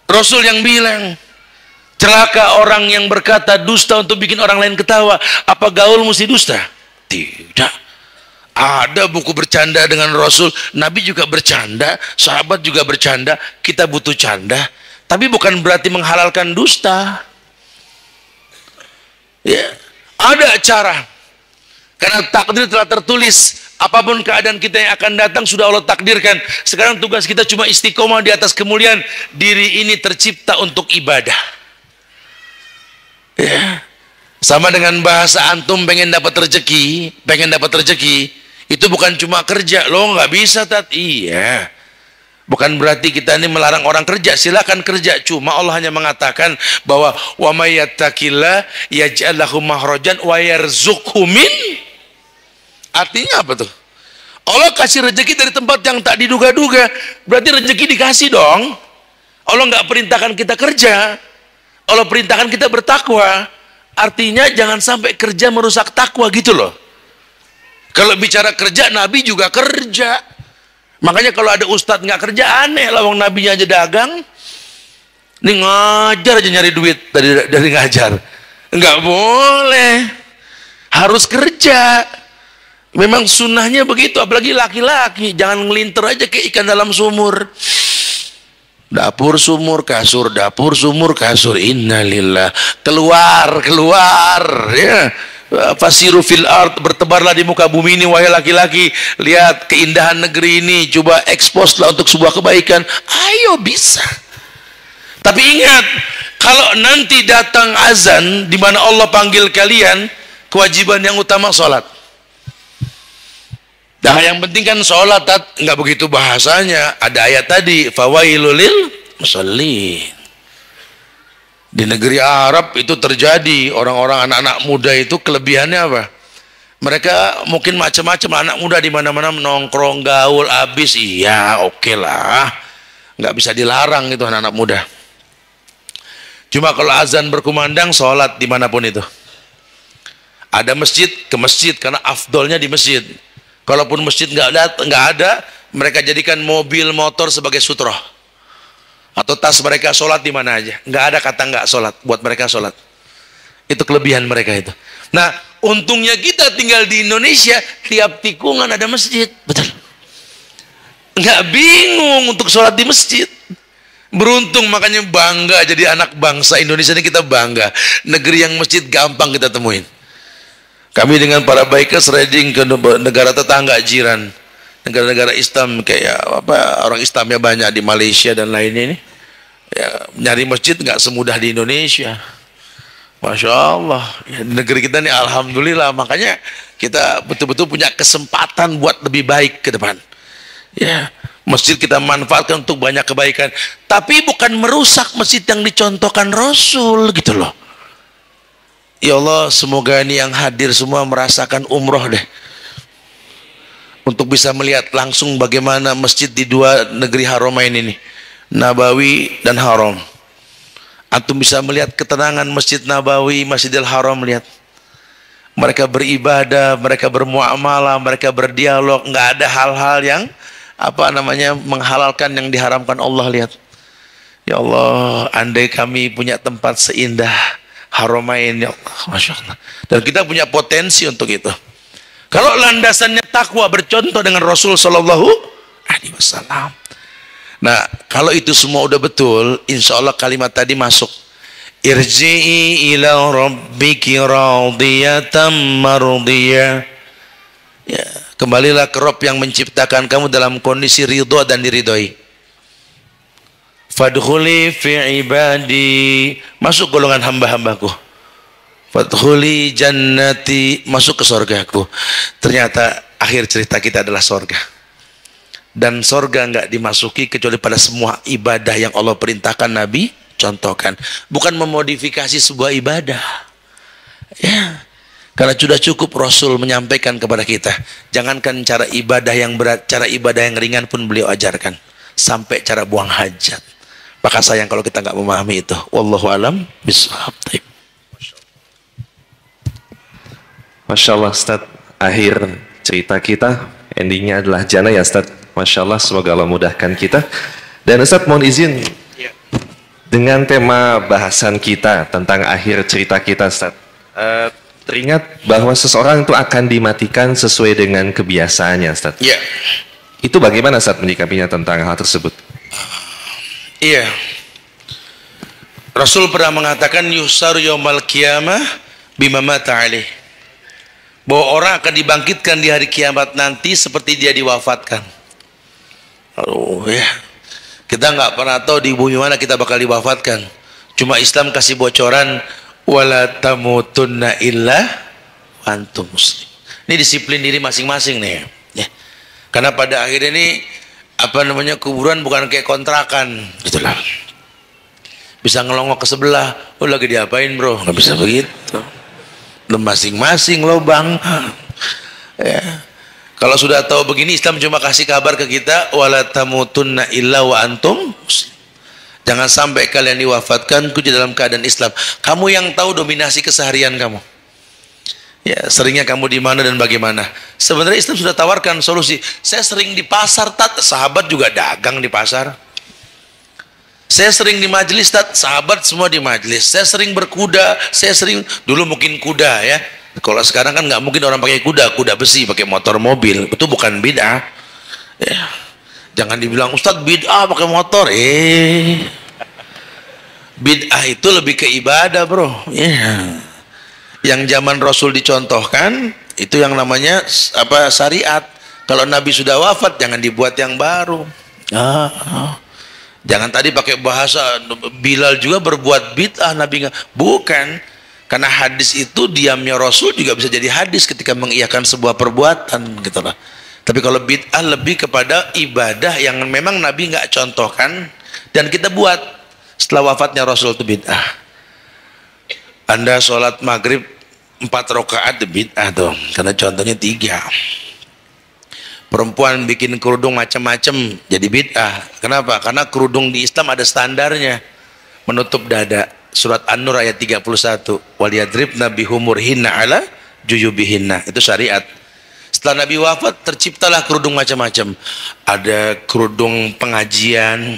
Rasul yang bilang, celaka orang yang berkata dusta untuk bikin orang lain ketawa. Apa gaul mesti dusta? Tidak. Ada buku bercanda dengan Rasul. Nabi juga bercanda, sahabat juga bercanda. Kita butuh canda, tapi bukan berarti menghalalkan dusta. Ya, ada cara. Karena takdir telah tertulis. Apapun keadaan kita yang akan datang sudah Allah takdirkan. Sekarang tugas kita cuma istiqomah di atas kemuliaan. Diri ini tercipta untuk ibadah. Ya. Sama dengan bahasa antum pengen dapat rezeki, itu bukan cuma kerja. Lo nggak bisa iya. Bukan berarti kita ini melarang orang kerja. Silakan kerja. Cuma Allah hanya mengatakan bahwa wa may yattaqillah yaj'al lahu makhrajan wa yarzuqhu min. Artinya apa tuh? Allah kasih rezeki dari tempat yang tak diduga-duga. Berarti rezeki dikasih dong. Allah nggak perintahkan kita kerja. Allah perintahkan kita bertakwa. Artinya jangan sampai kerja merusak takwa gitu loh. Kalau bicara kerja, Nabi juga kerja. Makanya kalau ada ustadz nggak kerja, aneh lah, wong nabinya aja dagang. Ini ngajar aja nyari duit dari ngajar. Nggak boleh. Harus kerja. Memang sunnahnya begitu, apalagi laki-laki. Jangan ngelinter aja kayak ikan dalam sumur. Dapur sumur kasur, dapur sumur kasur. Innalillah. Keluar ya. Fasiru fil ard, bertebarlah di muka bumi ini wahai laki-laki. Lihat keindahan negeri ini, coba eksposlah untuk sebuah kebaikan. Ayo bisa. Tapi ingat, kalau nanti datang azan di mana Allah panggil kalian, kewajiban yang utama sholat. Nah, yang penting kan sholat, nggak begitu bahasanya. Ada ayat tadi, fawailul lil musallin. Di negeri Arab itu terjadi, orang-orang anak-anak muda itu kelebihannya apa? Mereka mungkin macam-macam, anak muda di mana-mana nongkrong, gaul, habis, iya, oke lah, nggak bisa dilarang itu anak-anak muda. Cuma kalau azan berkumandang, sholat dimanapun itu. Ada masjid, ke masjid, karena afdolnya di masjid. Kalaupun masjid nggak ada, mereka jadikan mobil motor sebagai sutroh. Atau tas mereka, sholat di mana aja. Nggak ada kata nggak sholat, buat mereka sholat. Itu kelebihan mereka itu. Nah, untungnya kita tinggal di Indonesia, tiap tikungan ada masjid. Betul. Nggak bingung untuk sholat di masjid. Beruntung, makanya bangga jadi anak bangsa Indonesia ini, kita bangga. Negeri yang masjid gampang kita temuin. Kami dengan para bikers riding ke negara tetangga jiran, negara-negara Islam kayak orang Islamnya banyak di Malaysia dan lainnya ini. Ya, nyari masjid nggak semudah di Indonesia. Masya Allah, ya, di negeri kita ini alhamdulillah. Makanya kita betul-betul punya kesempatan buat lebih baik ke depan. Ya, masjid kita manfaatkan untuk banyak kebaikan. Tapi bukan merusak masjid yang dicontohkan Rasul gitu loh. Ya Allah, semoga ini yang hadir semua merasakan umroh deh. Untuk bisa melihat langsung bagaimana masjid di dua negeri haramain ini, Nabawi dan Haram. Antum bisa melihat ketenangan Masjid Nabawi, Masjidil Haram, lihat. Mereka beribadah, mereka bermuamalah, mereka berdialog, nggak ada hal-hal yang menghalalkan yang diharamkan Allah, lihat. Ya Allah, andai kami punya tempat seindah Haramain, ya Allah, Masya Allah. Dan kita punya potensi untuk itu. Kalau landasannya takwa, bercontoh dengan Rasul Sallallahu Alaihi Wasallam. Nah, kalau itu semua udah betul, insya Allah kalimat tadi masuk. Irji'i ila rabbiki radiyatan mardiyah. Ya, kembalilah ke Rabb yang menciptakan kamu dalam kondisi ridho dan diridhoi. Fadkhuli fi ibadi, masuk golongan hamba-hambaku. Fadkhuli jannati, masuk ke surgaku. Ternyata akhir cerita kita adalah surga. Dan surga nggak dimasuki kecuali pada semua ibadah yang Allah perintahkan Nabi contohkan, bukan memodifikasi sebuah ibadah. Ya, karena sudah cukup Rasul menyampaikan kepada kita. Jangankan cara ibadah yang berat, cara ibadah yang ringan pun beliau ajarkan. Sampai cara buang hajat. Maka sayang kalau kita nggak memahami itu. Wallahu alam bishawab. Masya Allah Ustaz, akhir cerita kita endingnya adalah jannah ya Ustaz. Masya Allah, semoga Allah mudahkan kita. Dan Ustaz mohon izin dengan tema bahasan kita tentang akhir cerita kita Ustaz, teringat bahwa seseorang itu akan dimatikan sesuai dengan kebiasaannya Ustaz. Iya. Itu bagaimana Ustaz menyikapinya tentang hal tersebut? Iya. Rasul pernah mengatakan yusaru yaumal qiyamah bima mata alaih. Bahwa orang akan dibangkitkan di hari kiamat nanti seperti dia diwafatkan. Aduh ya, kita nggak pernah tahu di bumi mana kita bakal diwafatkan. Cuma Islam kasih bocoran, wala tamutunna illa antum muslim. Ini disiplin diri masing-masing nih ya. Karena pada akhirnya ini apa namanya, kuburan bukan kayak kontrakan gitulah. Bisa ngelongok ke sebelah, oh lagi diapain bro, nggak bisa begitu. Masing-masing lobang ya. Kalau sudah tahu begini, Islam cuma kasih kabar ke kita, wala tamutunna illa wa antum muslim. Jangan sampai kalian diwafatkan di dalam keadaan Islam. Kamu yang tahu dominasi keseharian kamu. Ya, seringnya kamu di mana dan bagaimana. Sebenarnya Islam sudah tawarkan solusi. Saya sering di pasar, tat, sahabat juga dagang di pasar. Saya sering di majelis, tat, sahabat semua di majelis. Saya sering berkuda, saya sering, dulu mungkin kuda ya. Kalau sekarang kan nggak mungkin orang pakai kuda, kuda besi, pakai motor mobil. Itu bukan bid'ah. Ya. Jangan dibilang Ustadz bid'ah pakai motor. Bid'ah itu lebih ke ibadah bro. Ya. Yang zaman Rasul dicontohkan itu yang namanya apa, syariat. Kalau Nabi sudah wafat jangan dibuat yang baru. Jangan tadi pakai bahasa Bilal juga berbuat bid'ah, Nabi nggak. Bukan. Karena hadis itu diamnya Rasul juga bisa jadi hadis ketika mengiyakan sebuah perbuatan gitu lah. Tapi kalau bid'ah lebih kepada ibadah yang memang Nabi nggak contohkan dan kita buat setelah wafatnya Rasul itu bid'ah. Anda sholat maghrib 4 rakaat bid'ah dong, karena contohnya 3. Perempuan bikin kerudung macam-macam jadi bid'ah. Kenapa? Karena kerudung di Islam ada standarnya, menutup dada. Surat An-Nur ayat 31, waliyadribna bihumurhinna ala juyubihinna. Itu syariat. Setelah Nabi wafat terciptalah kerudung macam-macam. Ada kerudung pengajian,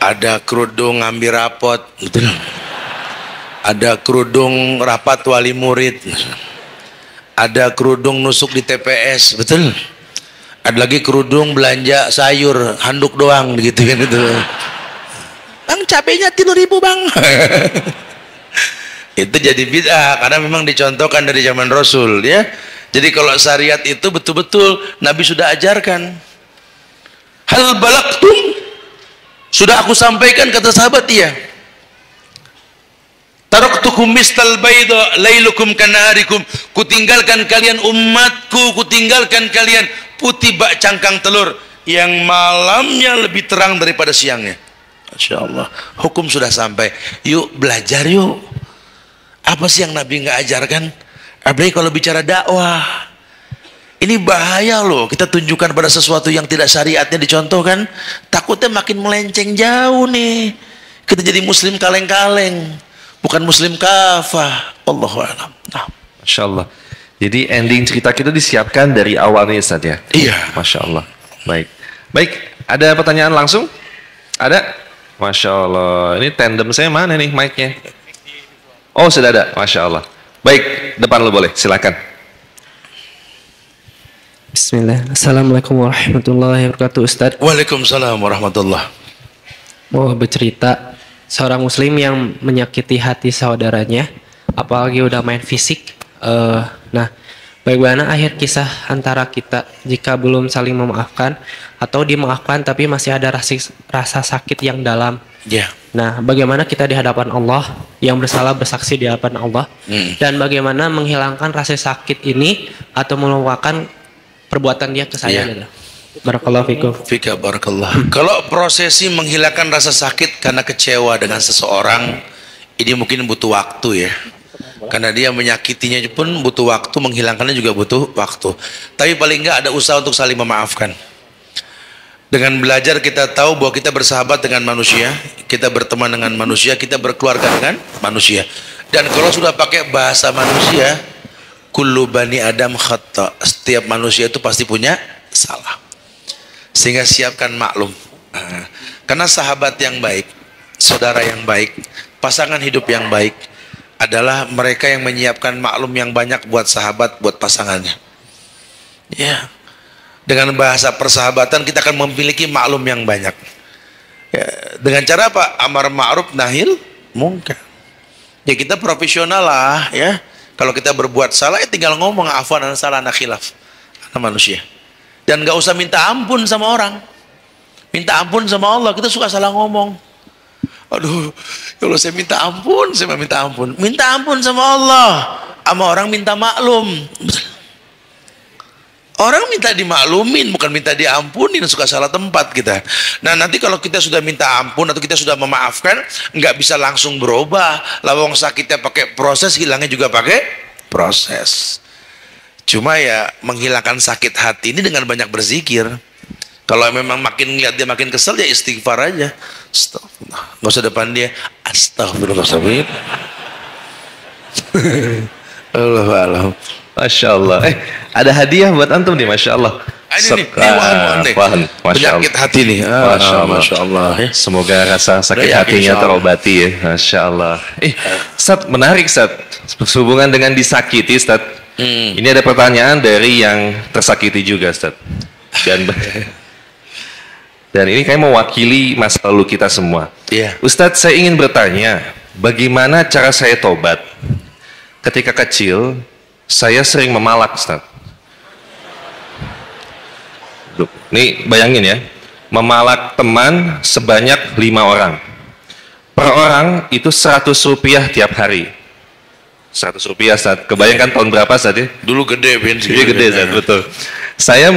ada kerudung ngambil rapot, betul. Ada kerudung rapat wali murid, ada kerudung nusuk di TPS, betul. Ada lagi kerudung belanja sayur, handuk doang gitu kan itu. Bang, cabenya 3.000 bang. Itu jadi bid'ah karena memang dicontohkan dari zaman Rasul ya. Jadi kalau syariat itu betul-betul Nabi sudah ajarkan. Hal balagtum, sudah aku sampaikan kata sahabat dia. Taraktukum mistal bayda lailukum kanaharikum, kutinggalkan kalian umatku, kutinggalkan kalian putih bak cangkang telur yang malamnya lebih terang daripada siangnya. Masya Allah, hukum sudah sampai. Yuk belajar yuk. Apa sih yang Nabi nggak ajarkan? Apalagi kalau bicara dakwah, ini bahaya loh. Kita tunjukkan pada sesuatu yang tidak syariatnya dicontohkan, takutnya makin melenceng jauh nih. Kita jadi muslim kaleng-kaleng, bukan muslim kafah. Allahu a'lam. Nah. Masya Allah. Jadi ending cerita kita disiapkan dari awalnya Ustaz ya? Iya. Masya Allah. Baik. Baik, ada pertanyaan langsung? Ada? Masya Allah. Ini tandem saya mana nih mic-nya? Oh sudah ada. Masya Allah. Baik, depan lo boleh. Silakan. Bismillah. Assalamualaikum warahmatullahi wabarakatuh Ustaz. Waalaikumsalam warahmatullah. Mau bercerita seorang muslim yang menyakiti hati saudaranya, apalagi udah main fisik. Nah, bagaimana akhir kisah antara kita jika belum saling memaafkan atau dimaafkan tapi masih ada rasa sakit yang dalam? Ya. Nah, bagaimana kita di hadapan Allah yang bersalah bersaksi di hadapan Allah, dan bagaimana menghilangkan rasa sakit ini atau melupakan perbuatan dia ke saya? Ya. Barakallahu fikum. Fika barakallah. Kalau prosesi menghilangkan rasa sakit karena kecewa dengan seseorang, ini mungkin butuh waktu ya. Karena dia menyakitinya pun butuh waktu, menghilangkannya juga butuh waktu. Tapi paling enggak ada usaha untuk saling memaafkan. Dengan belajar kita tahu bahwa kita bersahabat dengan manusia, kita berteman dengan manusia, kita berkeluarga dengan manusia. Dan kalau sudah pakai bahasa manusia, kullu bani adam khata, setiap manusia itu pasti punya salah. Sehingga siapkan maklum. Karena sahabat yang baik, saudara yang baik, pasangan hidup yang baik adalah mereka yang menyiapkan maklum yang banyak buat sahabat, buat pasangannya. Ya. Dengan bahasa persahabatan kita akan memiliki maklum yang banyak. Ya, dengan cara apa? Amar ma'ruf nahil mungkar. Ya kita profesional lah ya. Kalau kita berbuat salah ya tinggal ngomong afwan dan salah anak khilaf. Anak manusia. Dan gak usah minta ampun sama orang. Minta ampun sama Allah. Kita suka salah ngomong. Aduh, kalau saya minta ampun, saya minta ampun. Minta ampun sama Allah. Sama orang minta maklum. Orang minta dimaklumin, bukan minta diampunin. Suka salah tempat kita. Nah nanti kalau kita sudah minta ampun atau kita sudah memaafkan, nggak bisa langsung berubah. Lawang sakitnya pakai proses, hilangnya juga pakai proses. Cuma ya menghilangkan sakit hati ini dengan banyak berzikir. Kalau memang makin lihat dia makin kesel ya istighfar aja. Astagfirullah. Nggak usah depan dia. Astagfirullah. Allah. Masya Allah. Ada hadiah buat antum nih, Masya Allah. Ini nih, penyakit hati nih. Masya Allah. Semoga rasa sakit hatinya terobati ya. Masya Allah. Ustaz, menarik Ustaz. Sehubungan dengan disakiti Ustaz. Ini ada pertanyaan dari yang tersakiti juga Ustaz. Dan ini kayak mewakili masa lalu kita semua. Ustaz, saya ingin bertanya, bagaimana cara saya tobat? Ketika kecil, saya sering memalak Ustaz. Nih bayangin ya, memalak teman sebanyak 5 orang. Per orang itu 100 rupiah tiap hari. 100 rupiah Ustaz. Kebayangkan tahun berapa Ustaz ya? Dulu gede bensin. Iya gede Ustaz, betul. Saya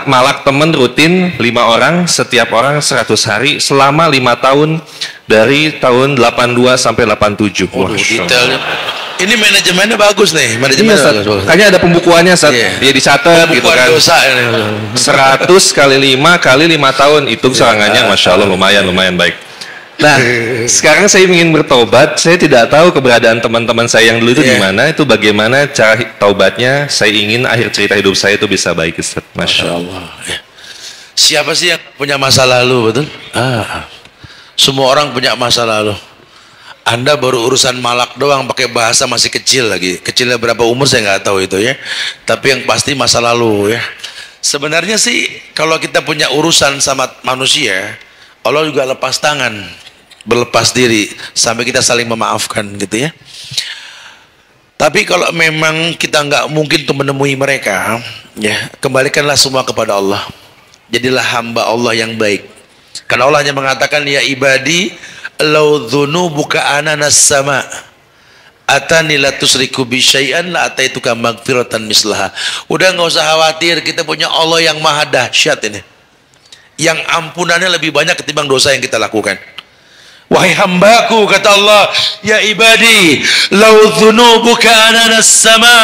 malak teman rutin 5 orang, setiap orang 100 hari selama 5 tahun dari tahun 82 sampai 87. Waduh, detailnya. Ini manajemennya bagus nih, manajemennya bagus. Kayaknya ada pembukuannya Ustaz. Dia dicatat gitu kan. Dosa ini. 100 kali 5 kali 5 tahun itu serangannya Masya Allah lumayan baik. Nah, sekarang saya ingin bertobat. Saya tidak tahu keberadaan teman-teman saya yang dulu itu di mana. Itu bagaimana cara taubatnya? Saya ingin akhir cerita hidup saya itu bisa baik Ustaz. Masya Allah. Siapa sih yang punya masa lalu, betul? Semua orang punya masa lalu. Anda baru urusan malak doang pakai bahasa masih kecil lagi. Kecilnya berapa umur saya nggak tahu itu ya. Tapi yang pasti masa lalu ya. Sebenarnya sih kalau kita punya urusan sama manusia, Allah juga lepas tangan, berlepas diri sampai kita saling memaafkan gitu ya. Tapi kalau memang kita nggak mungkin untuk menemui mereka, ya kembalikanlah semua kepada Allah. Jadilah hamba Allah yang baik. Karena Allah hanya mengatakan ya ibadi law dzunubuka ananas sama atani la tusriku bi syai'an la ataituka magfiratan mislaha. Udah nggak usah khawatir, kita punya Allah yang maha dahsyat ini, yang ampunannya lebih banyak ketimbang dosa yang kita lakukan. Wahai hambaku, kata Allah, ya ibadi law dzunubuka ananas sama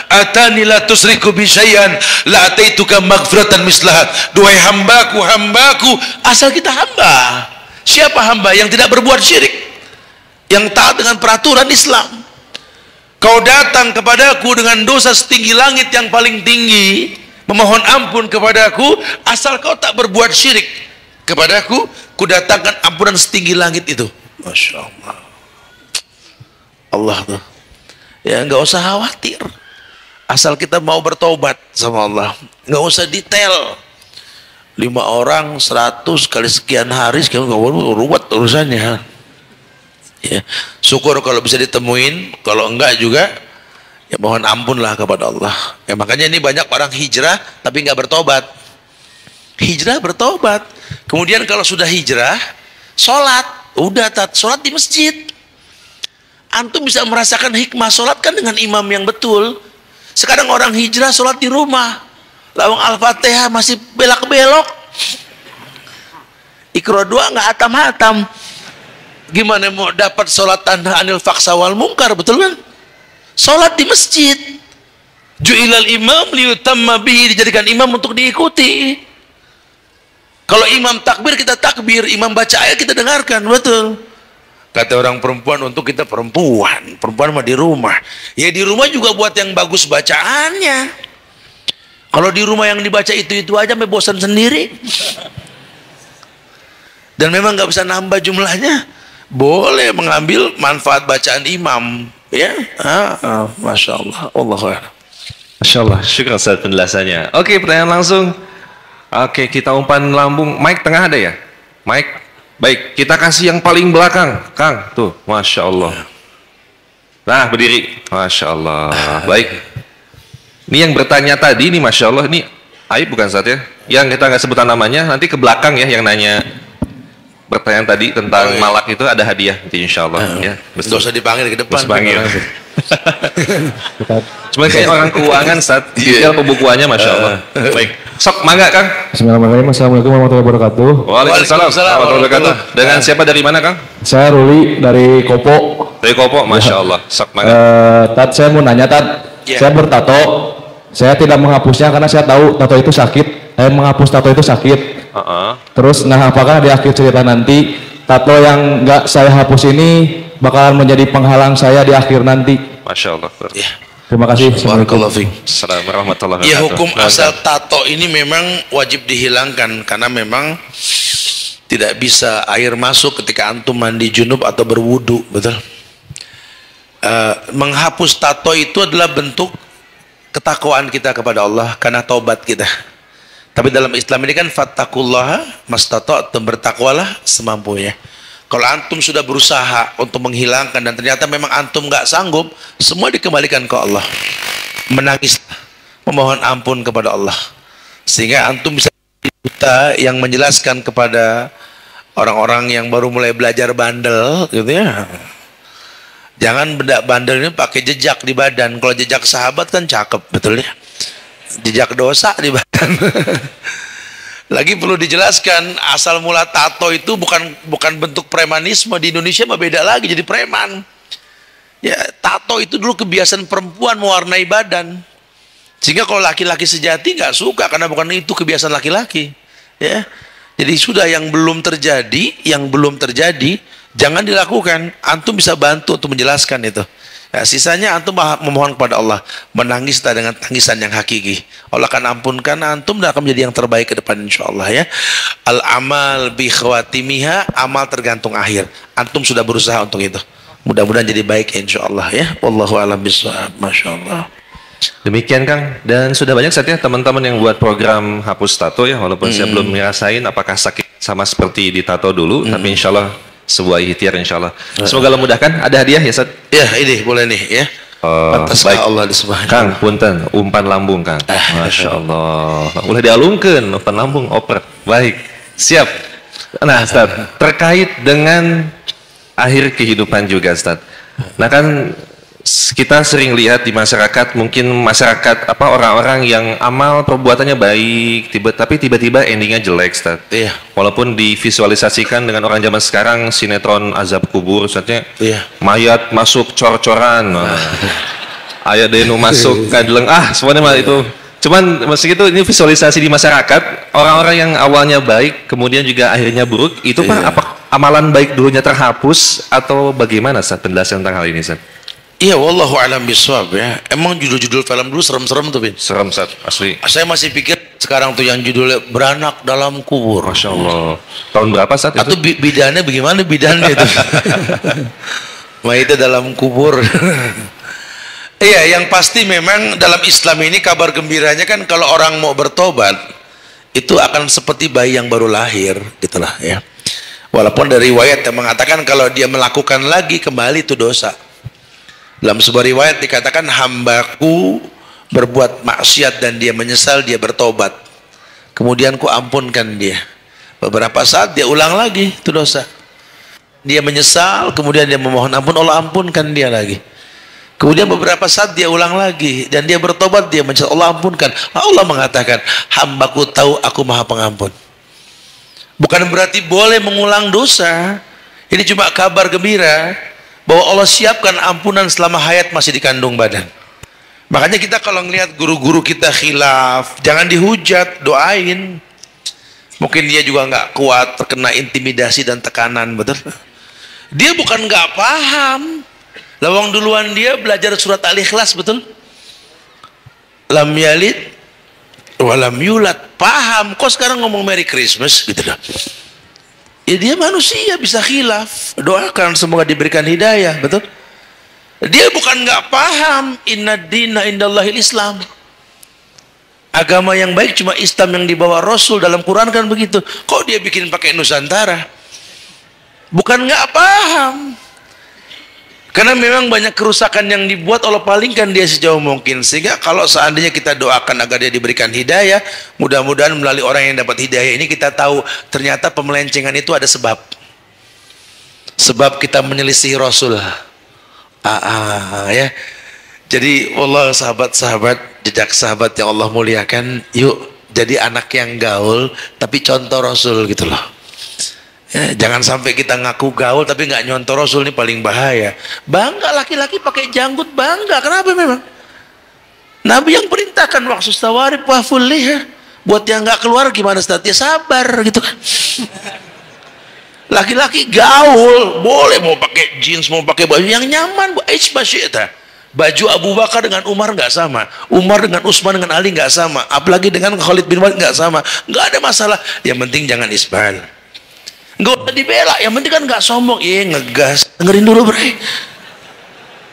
atani la tusriku bi syai'an la ataituka magfiratan mislaha. Duhai hambaku, asal kita hamba. Siapa hamba yang tidak berbuat syirik, yang taat dengan peraturan Islam? Kau datang kepadaku dengan dosa setinggi langit yang paling tinggi, memohon ampun kepadaku, asal kau tak berbuat syirik kepadaku, ku datangkan ampunan setinggi langit itu. Masya Allah. Allah tuh ya nggak usah khawatir, asal kita mau bertobat sama Allah. Nggak usah detail 5 orang 100 kali sekian hari, sekian ruwet urusannya ya. Syukur kalau bisa ditemuin, kalau enggak juga ya mohon ampun lah kepada Allah ya. Makanya ini banyak orang hijrah tapi nggak bertobat. Hijrah bertobat, kemudian kalau sudah hijrah sholat, udah sholat di masjid. Antum bisa merasakan hikmah sholat kan dengan imam yang betul. Sekarang orang hijrah sholat di rumah, Lawang Al-Fatihah masih belak-belok. Iqra 2 nggak hatam-hatam. Gimana mau dapat sholat tanha anil faksa wal mungkar, betul kan? Sholat di masjid. Ju'ilal imam liyutamma bihi, dijadikan imam untuk diikuti. Kalau imam takbir kita takbir, imam baca ayat kita dengarkan, betul. Kata orang perempuan, untuk kita perempuan mah di rumah. Ya di rumah juga buat yang bagus bacaannya. Kalau di rumah yang dibaca itu aja sampai bosan sendiri. Dan memang nggak bisa nambah jumlahnya. Boleh mengambil manfaat bacaan imam, ya. Masya Allah, Allahuakbar. Masya Allah, syukur Ustaz penjelasannya. Oke, pertanyaan langsung. Oke, kita umpan lambung. Mic tengah ada ya? Mic. Baik, kita kasih yang paling belakang, Kang. Tuh, Masya Allah. Nah, berdiri. Masya Allah. Baik. Ini yang bertanya tadi, ini Masya Allah. Ini Aib bukan Ustaz ya? Yang kita nggak sebutan namanya, nanti ke belakang ya yang nanya. Pertanyaan tadi tentang malak itu ada hadiah nanti insya Allah ya. Nggak usah dipanggil ke depan. Cuma kayak orang keuangan saat detail pembukuannya Masya Allah. Baik, sok mangga Kang. Bismillahirrahmanirrahim. Assalamualaikum warahmatullahi wabarakatuh. Waalaikumsalam warahmatullahi wabarakatuh. Dengan siapa dari mana Kang? Saya Ruli dari Kopo. Dari Kopo, Masya Allah. Sok mangga. Tad, saya mau nanya Tad. Saya bertato. Saya tidak menghapusnya karena saya tahu tato itu sakit. Saya menghapus tato itu sakit. Terus, nah apakah di akhir cerita nanti tato yang nggak saya hapus ini bakalan menjadi penghalang saya di akhir nanti? Masya Allah. Ya. Terima kasih. Assalamualaikum warahmatullahi wabarakatuh. Ya, hukum asal tato ini memang wajib dihilangkan karena memang tidak bisa air masuk ketika antum mandi junub atau berwudu, betul? Menghapus tato itu adalah bentuk ketakwaan kita kepada Allah karena taubat kita. Tapi dalam Islam ini kan fattaqullaha mastata'tum, bertakwalah semampunya. Kalau antum sudah berusaha untuk menghilangkan dan ternyata memang antum nggak sanggup, semua dikembalikan ke Allah. Menangis, memohon ampun kepada Allah. Sehingga antum bisa kita yang menjelaskan kepada orang-orang yang baru mulai belajar bandel gitu ya. Jangan benda bandel ini pakai jejak di badan. Kalau jejak sahabat kan cakep, betul ya. Jejak dosa di badan. Lagi perlu dijelaskan, asal mula tato itu bukan bentuk premanisme. Di Indonesia mah beda lagi jadi preman. Ya, tato itu dulu kebiasaan perempuan mewarnai badan. Sehingga kalau laki-laki sejati nggak suka karena bukan itu kebiasaan laki-laki. Ya. Jadi sudah yang belum terjadi jangan dilakukan. Antum bisa bantu untuk menjelaskan itu. Ya, sisanya antum memohon kepada Allah, menangis dengan tangisan yang hakiki. Allah akan ampunkan antum dan akan menjadi yang terbaik ke depan insyaallah ya. Al amal bi khawatimiha, amal tergantung akhir. Antum sudah berusaha untuk itu. Mudah-mudahan jadi baik insyaallah ya. Wallahu a'lam bishawab. Masyaallah. Demikian Kang, dan sudah banyak saatnya teman-teman yang buat program hapus tato ya, walaupun saya belum ngerasain apakah sakit sama seperti di tato dulu, tapi insyaallah sebuah ikhtiar insyaallah. Semoga Allah mudahkan. Ada hadiah ya Ustaz? Ya ini boleh nih ya. Atas baik. Allah disebut. Kang, punten, umpan lambung Kang. Masya Allah. Ulah dialungkan, umpan lambung, oper. Baik, siap. Nah Ustaz, terkait dengan akhir kehidupan juga Ustaz. Nah kan kita sering lihat di masyarakat, mungkin masyarakat orang-orang yang amal perbuatannya baik, tapi tiba-tiba endingnya jelek, Ustaz. Iya. Walaupun divisualisasikan dengan orang zaman sekarang sinetron azab kubur, Ustaznya. Iya. Mayat masuk cor-coran, ayat denu masuk kadleng, semuanya mah itu. Cuman meski itu ini visualisasi di masyarakat, orang-orang yang awalnya baik, kemudian juga akhirnya buruk, itu Pak, apa amalan baik dulunya terhapus atau bagaimana Ustaz penjelasan tentang hal ini, Ustaz? Iya, wallahu a'lam bishawab ya. Emang judul-judul film dulu serem-serem tuh, Bin. Serem, Ustaz, asli. Saya masih pikir sekarang tuh yang judulnya Beranak Dalam Kubur. Masya Allah. Tahun berapa Ustaz itu? Atau bidannya bagaimana bidannya itu? Mayitnya dalam kubur. Iya, yang pasti memang dalam Islam ini kabar gembiranya kan kalau orang mau bertobat itu akan seperti bayi yang baru lahir, gitulah ya. Walaupun dari riwayat yang mengatakan kalau dia melakukan lagi kembali itu dosa. Dalam sebuah riwayat dikatakan hambaku berbuat maksiat dan dia menyesal, dia bertobat. Kemudian ku ampunkan dia. Beberapa saat dia ulang lagi itu dosa. Dia menyesal, kemudian dia memohon ampun, Allah ampunkan dia lagi. Kemudian beberapa saat dia ulang lagi dan dia bertobat, dia mencari Allah ampunkan. Allah mengatakan, hambaku tahu aku maha pengampun. Bukan berarti boleh mengulang dosa. Ini cuma kabar gembira bahwa Allah siapkan ampunan selama hayat masih di kandung badan. Makanya kita kalau ngelihat guru-guru kita khilaf, jangan dihujat, doain. Mungkin dia juga nggak kuat, terkena intimidasi dan tekanan, betul? Dia bukan nggak paham. Lawang duluan dia belajar surat Al-Ikhlas, betul? Lam yalid walam yulad, paham. Kok sekarang ngomong Merry Christmas gitu dah. Ya dia manusia, bisa khilaf. Doakan semoga diberikan hidayah, betul? Dia bukan nggak paham. Inna dina indallahil Islam. Agama yang baik cuma Islam yang dibawa Rasul, dalam Quran kan begitu. Kok dia bikin pakai Nusantara? Bukan nggak paham. Karena memang banyak kerusakan yang dibuat, Allah palingkan dia sejauh mungkin. Sehingga kalau seandainya kita doakan agar dia diberikan hidayah, mudah-mudahan melalui orang yang dapat hidayah ini kita tahu ternyata pemelencengan itu ada sebab. Sebab kita menyelisih Rasul. Ya. Jadi Allah, sahabat-sahabat, jejak sahabat yang Allah muliakan, yuk jadi anak yang gaul tapi contoh Rasul gitu loh. Ya, jangan sampai kita ngaku gaul tapi nggak nyontoh Rasul, ini paling bahaya. Bangga laki-laki pakai janggut, bangga. Kenapa memang? Nabi yang perintahkan waktu tawarib waful liha. Buat yang nggak keluar gimana Ustaz? Ya sabar gitu kan. Laki-laki gaul, boleh mau pakai jeans, mau pakai baju yang nyaman, baju Abu Bakar dengan Umar nggak sama, Umar dengan Utsman dengan Ali nggak sama, apalagi dengan Khalid bin Walid nggak sama. Nggak ada masalah, yang penting jangan isbal. Nggak usah dibela, yang penting kan nggak sombong. Iya ngegas, dengerin dulu bre.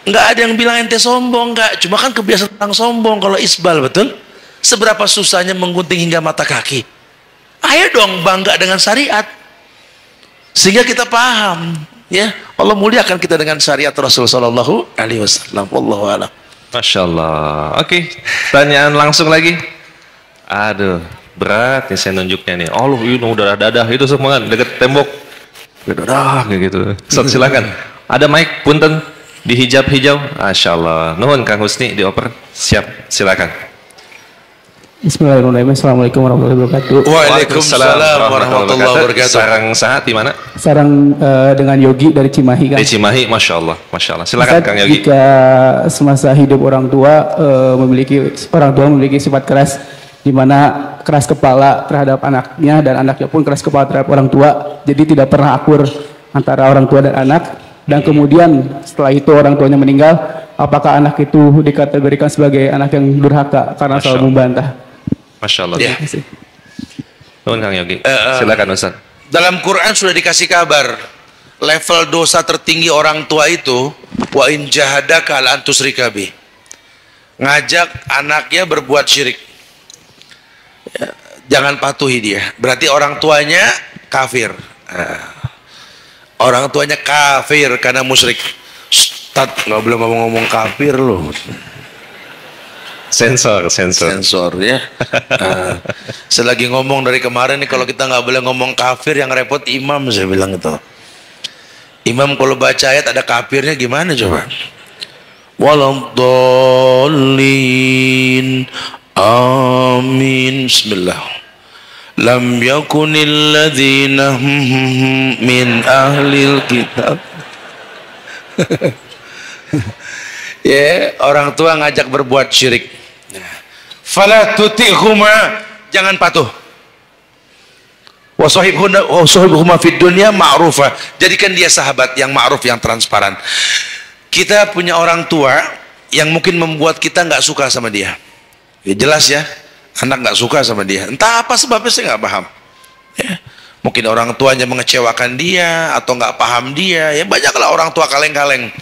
Nggak ada yang bilang ente sombong, nggak. Cuma kan kebiasaan orang sombong kalau isbal, betul? Seberapa susahnya menggunting hingga mata kaki. Ayo dong bangga dengan syariat, sehingga kita paham. Ya, Allah muliakan kita dengan syariat Rasul Sallallahu Alaihi Wasallam. Wallahu a'lam. Masya Allah. Oke, pertanyaan langsung lagi. Aduh, berat nih saya nunjuknya nih. Allah, ini udah dadah itu semua kan deket tembok. Dadah kayak gitu. Ustaz silakan. Ada mic punten di hijab hijau. Masya Allah. Nuhun Kang Husni dioper. Siap, silakan. Bismillahirrahmanirrahim. Assalamualaikum warahmatullahi wabarakatuh. Waalaikumsalam warahmatullahi wabarakatuh. Sarang sahat di mana? Sarang dengan Yogi dari Cimahi kan. Di Cimahi, Masya Allah. Masya Allah. Silakan Kang Yogi. Jika semasa hidup orang tua memiliki sifat keras, di mana keras kepala terhadap anaknya dan anaknya pun keras kepala terhadap orang tua, jadi tidak pernah akur antara orang tua dan anak. Dan kemudian setelah itu orang tuanya meninggal, apakah anak itu dikategorikan sebagai anak yang durhaka karena selalu membantah? Masya Allah. Ya. Nuhun Kang Yogi. Silakan Ustaz. Dalam Quran sudah dikasih kabar level dosa tertinggi orang tua itu wa in jahadaka la antusyrika bi. Ngajak anaknya berbuat syirik. Ya, jangan patuhi dia. Berarti orang tuanya kafir. Orang tuanya kafir karena musyrik. Ustaz, nggak boleh ngomong kafir loh. Sensor Ya. Selagi ngomong dari kemarin nih, kalau kita nggak boleh ngomong kafir, yang repot imam, saya bilang itu. Imam kalau baca ayat ada kafirnya gimana coba? Waladhdallin. Amin. Bismillah. Lam yakunil ladzina min ahlil kitab. Ya, orang tua ngajak berbuat syirik. Fala tuti'huma, jangan patuh. Wa sahibhuma fid dunya ma'rufa. Jadikan dia sahabat yang ma'ruf, yang transparan. Kita punya orang tua yang mungkin membuat kita nggak suka sama dia. Ya, jelas ya, anak nggak suka sama dia. Entah apa sebabnya, saya nggak paham. Ya. Mungkin orang tuanya mengecewakan dia atau nggak paham dia. Ya banyaklah orang tua kaleng-kaleng.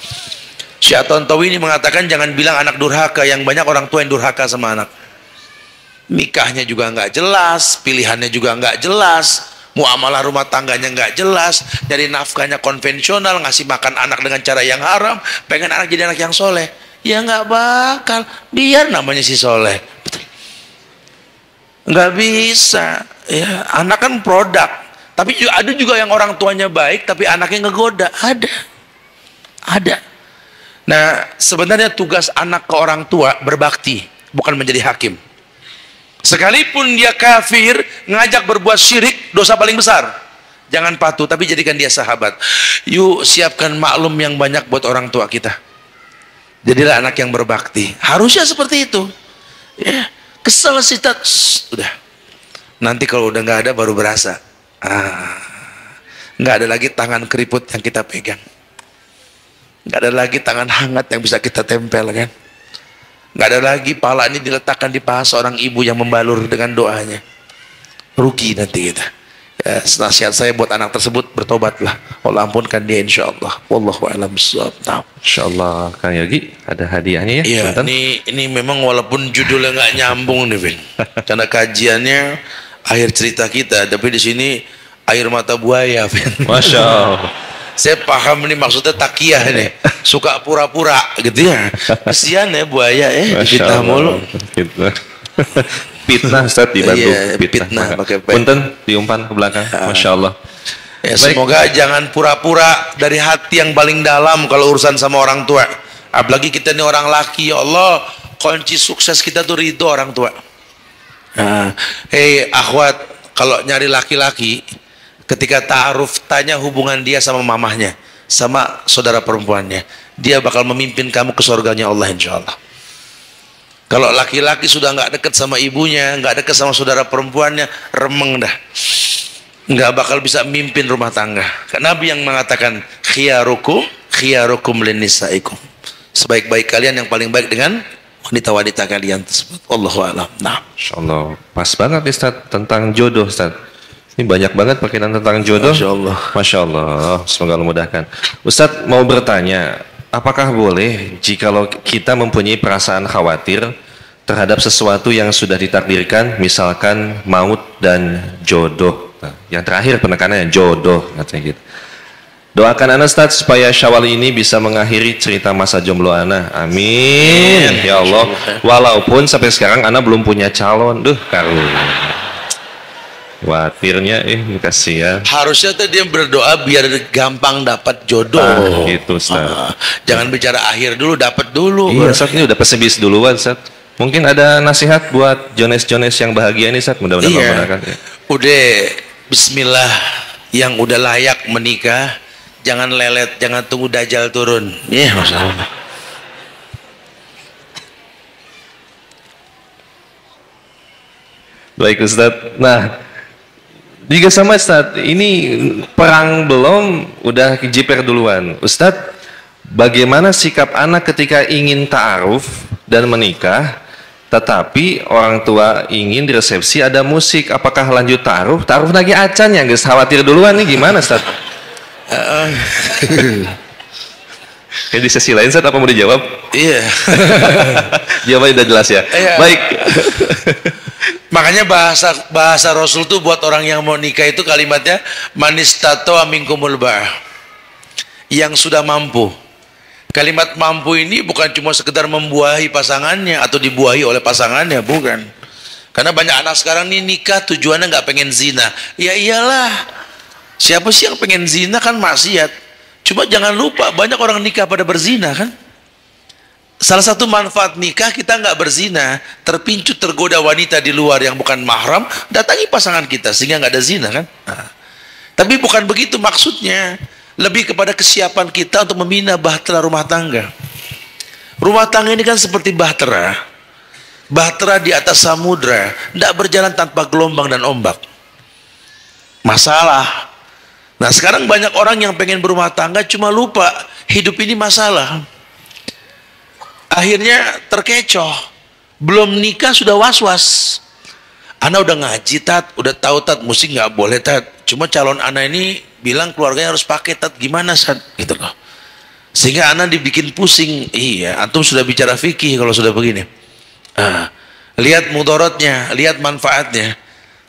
Syekh Tontowi ini mengatakan jangan bilang anak durhaka, yang banyak orang tua yang durhaka sama anak. Nikahnya juga nggak jelas, pilihannya juga nggak jelas, muamalah rumah tangganya nggak jelas, dari nafkahnya konvensional, ngasih makan anak dengan cara yang haram, pengen anak jadi anak yang soleh, ya nggak bakal, biar namanya si soleh, nggak bisa, ya anak kan produk. Tapi ada juga yang orang tuanya baik, tapi anaknya ngegoda, ada. Nah, sebenarnya tugas anak ke orang tua berbakti, bukan menjadi hakim. Sekalipun dia kafir, ngajak berbuat syirik, dosa paling besar. Jangan patuh, tapi jadikan dia sahabat. Yuk siapkan maklum yang banyak buat orang tua kita. Jadilah anak yang berbakti. Harusnya seperti itu. Ya, kesel sih, udah. Nanti kalau udah nggak ada baru berasa. Nggak ada lagi tangan keriput yang kita pegang. Nggak ada lagi tangan hangat yang bisa kita tempel, kan? Nggak ada lagi pala ini diletakkan di paha seorang ibu yang membalur dengan doanya. Rugi nanti kita. Ya, nasihat saya buat anak tersebut, bertobatlah. Allah ampunkan dia insyaallah. Wallahu a'lam bishawab. Insyaallah Kang Yogi ada hadiahnya ya. Iya, ini memang walaupun judulnya nggak nyambung nih, Vin. Karena kajiannya akhir cerita kita, tapi di sini air mata buaya, Vin. Masya Allah. Saya paham nih maksudnya takiyah nih, suka pura-pura gitu ya. Kesian ya buaya fitnah mulu. Fitnah Ustaz dibantu fitnah pakai punten diumpan ke belakang. Masya Allah. Ya, semoga jangan pura-pura dari hati yang paling dalam kalau urusan sama orang tua. Apalagi kita ini orang laki, ya Allah, kunci sukses kita tuh ridho orang tua. Hei akhwat, kalau nyari laki-laki, ketika ta'aruf, tanya hubungan dia sama mamahnya, sama saudara perempuannya. Dia bakal memimpin kamu ke surganya Allah insyaallah. Kalau laki-laki sudah nggak deket sama ibunya, nggak deket sama saudara perempuannya, remeng dah, nggak bakal bisa mimpin rumah tangga. Karena Nabi yang mengatakan khiyarukum linisaikum, sebaik-baik kalian yang paling baik dengan wanita-wanita kalian tersebut. Allahu a'lam. Nah, insyaallah pas banget Ustaz tentang jodoh Ustaz. Ini banyak banget perkiraan tentang jodoh. Masya Allah. Masya Allah. Semoga Allah mudahkan. Ustadz mau bertanya, apakah boleh jikalau kita mempunyai perasaan khawatir terhadap sesuatu yang sudah ditakdirkan, misalkan maut dan jodoh. Nah, yang terakhir penekanannya jodoh, katanya gitu. Doakan Ana Ustadz supaya Syawal ini bisa mengakhiri cerita masa jomblo Ana. Amin. Ya Allah. Walaupun sampai sekarang Ana belum punya calon. Duh, karunia. Khawatirnya kasihan. Harusnya tuh dia berdoa biar gampang dapat jodoh. Gitu Ustaz. Jangan bicara akhir dulu, dapat dulu. Iya Ustaz, ini udah pesimis duluan Ustaz. Mungkin ada nasihat buat Jones-Jones yang bahagia nih Ustaz, mudah-mudahan menggunakan. Ya. Udah bismillah, yang udah layak menikah jangan lelet, jangan tunggu dajjal turun. Iya, masalah. Baik Ustaz. Nah, juga sama Ustaz, ini perang belum, udah jiper duluan. Ustaz, bagaimana sikap anak ketika ingin ta'aruf dan menikah, tetapi orang tua ingin di resepsi ada musik, apakah lanjut ta'aruf? Ta'aruf lagi acan ya, guys, khawatir duluan nih, gimana Ustaz? Kayak di sesi lain Ustaz, apa mau dijawab? Iya. Jawabannya udah jelas ya? Iya. Baik. Makanya bahasa Rasul tuh buat orang yang mau nikah itu kalimatnya manistato aminkumul ba'ah, yang sudah mampu. Kalimat mampu ini bukan cuma sekedar membuahi pasangannya atau dibuahi oleh pasangannya, bukan. Karena banyak anak sekarang nih nikah tujuannya nggak pengen zina. Ya iyalah, siapa sih yang pengen zina, kan maksiat. Cuma jangan lupa banyak orang nikah pada berzina kan. Salah satu manfaat nikah, kita nggak berzina, terpincut tergoda wanita di luar yang bukan mahram, datangi pasangan kita sehingga nggak ada zina kan. Tapi bukan begitu maksudnya, lebih kepada kesiapan kita untuk membina bahtera rumah tangga. Rumah tangga ini kan seperti bahtera di atas samudra, tidak berjalan tanpa gelombang dan ombak. Masalah. Nah sekarang banyak orang yang pengen berumah tangga cuma lupa hidup ini masalah. Akhirnya terkecoh, belum nikah sudah was-was. Ana udah ngaji Tat, udah tahu Tat, musik nggak boleh Tat. Cuma calon Ana ini bilang keluarganya harus pakai Tat, gimana Tat? Gitu loh. Sehingga Ana dibikin pusing. Iya, antum sudah bicara fikih kalau sudah begini. Lihat mudorotnya, lihat manfaatnya.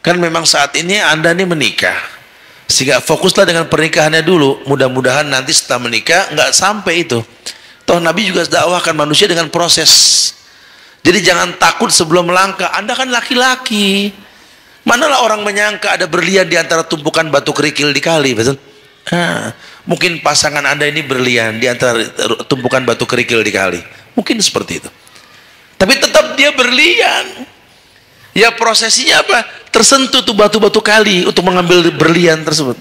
Kan memang saat ini Anda nih menikah, sehingga fokuslah dengan pernikahannya dulu. Mudah-mudahan nanti setelah menikah nggak sampai itu. Toh Nabi juga dakwahkan manusia dengan proses. Jadi jangan takut sebelum melangkah. Anda kan laki-laki. Manalah orang menyangka ada berlian di antara tumpukan batu kerikil di kali, betul? Nah, mungkin pasangan Anda ini berlian di antara tumpukan batu kerikil di kali. Mungkin seperti itu. Tapi tetap dia berlian. Ya prosesinya apa? Tersentuh tuh batu-batu kali untuk mengambil berlian tersebut.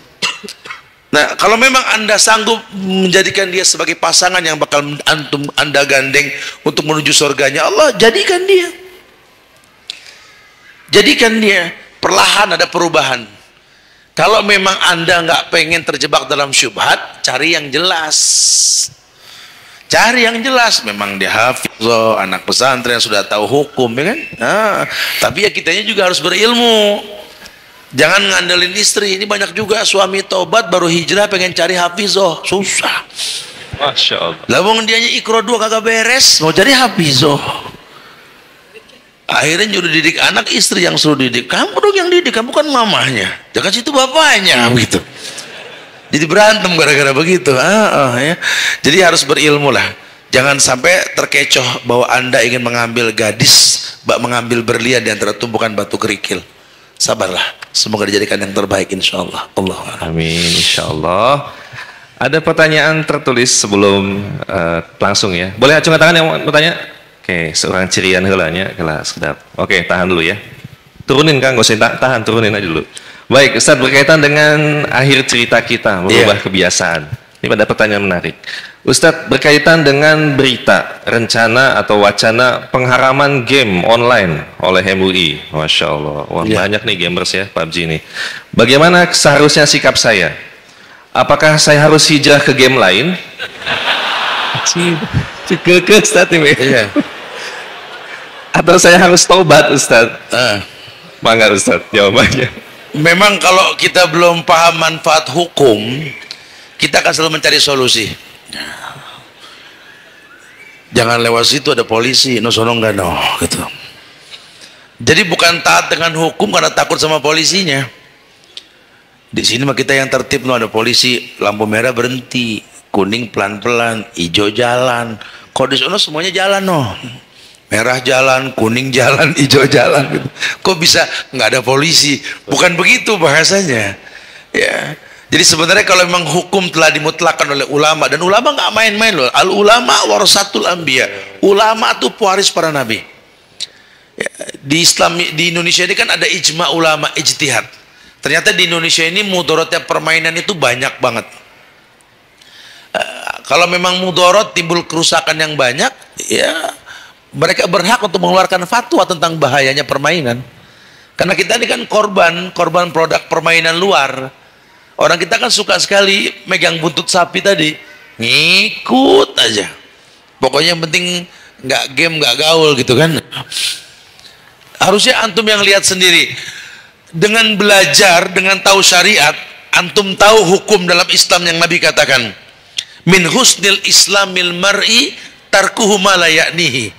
Nah, kalau memang Anda sanggup menjadikan dia sebagai pasangan yang bakal Anda gandeng untuk menuju surganya Allah, jadikan dia. Jadikan dia. Perlahan ada perubahan. Kalau memang Anda nggak pengen terjebak dalam syubhat, cari yang jelas. Cari yang jelas. Memang dia hafizah, anak pesantren sudah tahu hukum, ya kan? Nah, tapi ya kitanya juga harus berilmu. Jangan ngandelin istri. Ini banyak juga suami tobat baru hijrah pengen cari hafizah, susah. Masya Allah. Lawang dianya ikro 2 kagak beres, mau cari hafizah. Akhirnya nyuruh didik anak, istri yang suruh didik. Kamu dong yang didik, kamu kan mamahnya. Jangan situ bapaknya, begitu. Jadi berantem gara-gara begitu. Ya. Jadi harus berilmu lah. Jangan sampai terkecoh bahwa Anda ingin mengambil gadis, mengambil berlian di antara tumpukan batu kerikil. Sabarlah. Semoga dijadikan yang terbaik insyaallah. Allah. Amin insyaallah. Ada pertanyaan tertulis sebelum langsung ya. Boleh acungkan tangan yang mau bertanya? Oke, seorang cirian helanya kelas kedap. Oke, tahan dulu ya. Turunin Kang, gak usah tahan, turunin aja dulu. Baik, Ustaz, berkaitan dengan akhir cerita kita merubah kebiasaan. Ini ada pertanyaan menarik. Ustadz, berkaitan dengan berita, rencana atau wacana pengharaman game online oleh MUI. Masya Allah, wah banyak nih gamers ya PUBG ini. Bagaimana seharusnya sikap saya? Apakah saya harus hijrah ke game lain? Ke Ustadz ini. Iya. Atau saya harus taubat Ustadz? Mangga Ustadz, jawabannya. Memang kalau kita belum paham manfaat hukum, kita akan selalu mencari solusi. Jangan lewat situ ada polisi, no sono enggak no, gitu. Jadi bukan taat dengan hukum karena takut sama polisinya. Di sini mah kita yang tertib, no ada polisi, lampu merah berhenti, kuning pelan-pelan, hijau jalan. Kok di sono semuanya jalan no. Merah jalan, kuning jalan, hijau jalan gitu. Kok bisa nggak ada polisi? Bukan begitu bahasanya. Ya. Jadi sebenarnya kalau memang hukum telah dimutlakkan oleh ulama, dan ulama nggak main-main loh. Al ulama warasatul anbiya. Ulama itu pewaris para nabi. Ya, di Islam di Indonesia ini kan ada ijma ulama ijtihad. Ternyata di Indonesia ini mudaratnya permainan itu banyak banget. Kalau memang mudarat timbul kerusakan yang banyak, ya mereka berhak untuk mengeluarkan fatwa tentang bahayanya permainan. Karena kita ini kan korban produk permainan luar. Orang kita kan suka sekali megang buntut sapi tadi, ngikut aja. Pokoknya yang penting nggak game, nggak gaul gitu kan. Harusnya antum yang lihat sendiri. Dengan belajar, dengan tahu syariat, antum tahu hukum dalam Islam yang Nabi katakan, min husnil islamil mar'i tarkuhu ma la ya'nihi.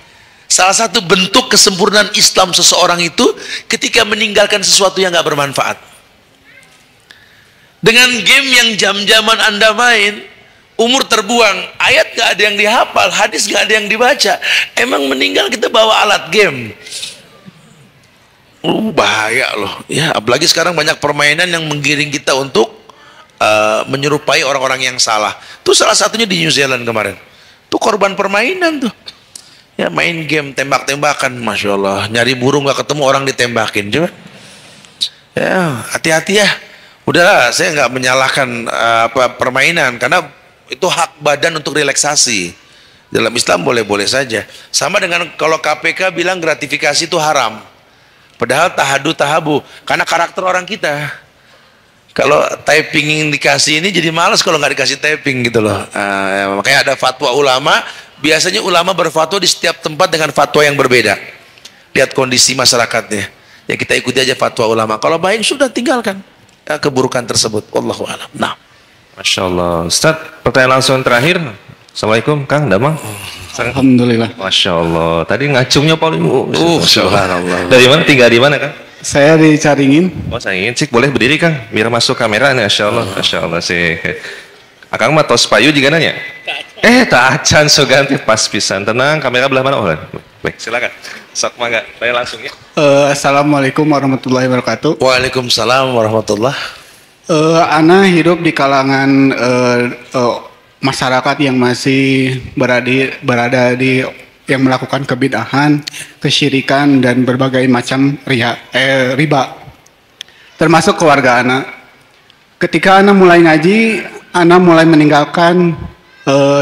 Salah satu bentuk kesempurnaan Islam seseorang itu ketika meninggalkan sesuatu yang nggak bermanfaat. Dengan game yang jam-jaman Anda main, umur terbuang, ayat gak ada yang dihafal, hadis gak ada yang dibaca. Emang meninggal kita bawa alat game. Bahaya loh. Ya, apalagi sekarang banyak permainan yang menggiring kita untuk menyerupai orang-orang yang salah. Itu salah satunya di New Zealand kemarin. Itu korban permainan tuh. Ya, main game tembak-tembakan, Masya Allah. Nyari burung gak ketemu, orang ditembakin juga. Ya, hati-hati ya. Udahlah, saya nggak menyalahkan permainan, karena itu hak badan untuk relaksasi. Dalam Islam boleh-boleh saja. Sama dengan kalau KPK bilang gratifikasi itu haram, padahal tahabu, karena karakter orang kita. Kalau typing yang dikasih ini jadi malas kalau nggak dikasih typing gitu loh. Makanya ada fatwa ulama. Biasanya ulama berfatwa di setiap tempat dengan fatwa yang berbeda. Lihat kondisi masyarakatnya. Ya kita ikuti aja fatwa ulama. Kalau baik sudah tinggalkan keburukan tersebut. Wallahu a'lam. Nah, Masya Allah. Ustaz, pertanyaan langsung terakhir. Assalamualaikum, Kang Damang. Alhamdulillah. Masya Allah. Tadi ngacungnya paling. subhanallah. Dari mana? Tinggal di mana, Kang? Saya di Caringin. Oh, Caringin. Cik, boleh berdiri, Kang? Biar masuk kamera nih. Masya Allah. Masya Allah sih. Akang mah tos payu juga nanya. Tak acan so ganti pas pisan. Tenang, kamera belah mana? Oh, baik, silakan. Sok mangga, tanya langsung ya. Assalamualaikum warahmatullahi wabarakatuh. Waalaikumsalam warahmatullah. Ana hidup di kalangan masyarakat yang masih berada di yang melakukan kebid'ahan, kesyirikan dan berbagai macam riba. Termasuk keluarga Ana. Ketika Ana mulai ngaji, Ana mulai meninggalkan